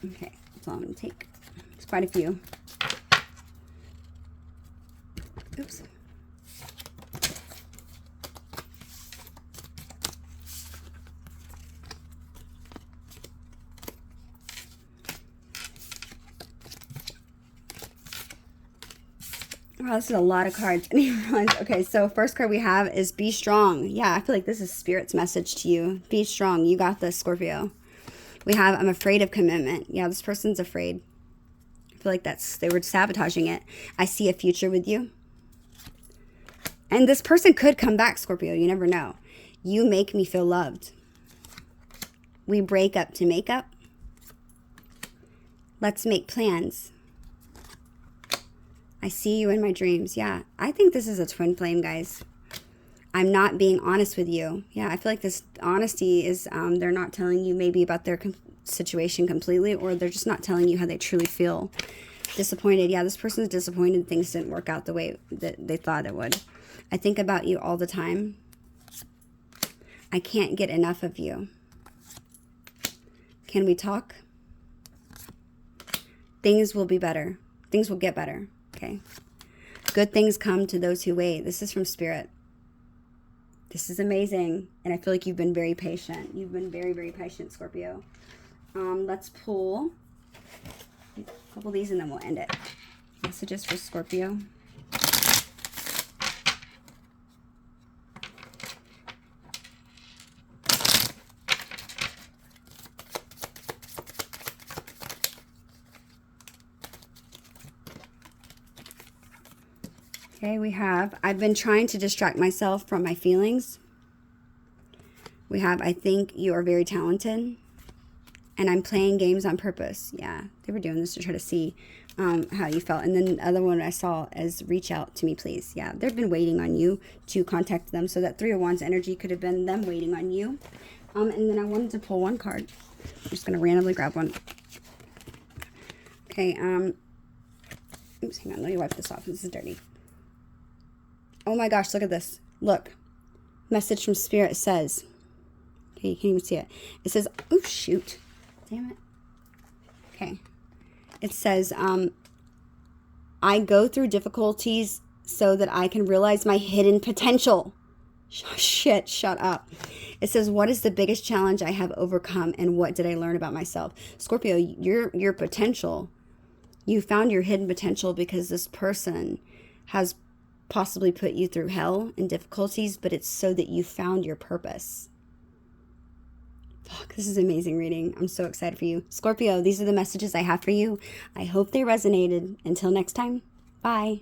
Okay, that's all I'm going to take. It's quite a few. Oops. Wow, this is a lot of cards. Okay, so first card we have is be strong. Yeah, I feel like this is Spirit's message to you. Be strong. You got this, Scorpio. We have I'm afraid of commitment. Yeah, this person's afraid. I feel like they were sabotaging it. I see a future with you. And this person could come back, Scorpio. You never know. You make me feel loved. We break up to make up. Let's make plans. I see you in my dreams. Yeah, I think this is a twin flame, guys. I'm not being honest with you. Yeah, I feel like this honesty is they're not telling you maybe about their situation completely, or they're just not telling you how they truly feel. Disappointed. Yeah, this person's disappointed things didn't work out the way that they thought it would. I think about you all the time. I can't get enough of you. Can we talk? Things will be better. Things will get better. Okay. Good things come to those who wait. This is from Spirit. This is amazing. And I feel like you've been very patient. You've been very, very patient, Scorpio. Let's pull a couple of these and then we'll end it. Messages for Scorpio. Okay, we have, I've been trying to distract myself from my feelings. We have, I think you are very talented. And I'm playing games on purpose. Yeah, they were doing this to try to see how you felt. And then the other one I saw is reach out to me, please. Yeah, they've been waiting on you to contact them. So that Three of Wands energy could have been them waiting on you. And then I wanted to pull one card. I'm just going to randomly grab one. Okay, oops, hang on. Let me wipe this off. This is dirty. Oh my gosh, look at this. Look. Message from Spirit says, okay, you can't even see it. It says, oh shoot. Damn it. Okay. It says, I go through difficulties so that I can realize my hidden potential. Shit, shut up. It says, what is the biggest challenge I have overcome and what did I learn about myself? Scorpio, your potential, you found your hidden potential because this person has possibly put you through hell and difficulties, but it's so that you found your purpose. Fuck, this is an amazing reading. I'm so excited for you. Scorpio, these are the messages I have for you. I hope they resonated. Until next time, bye.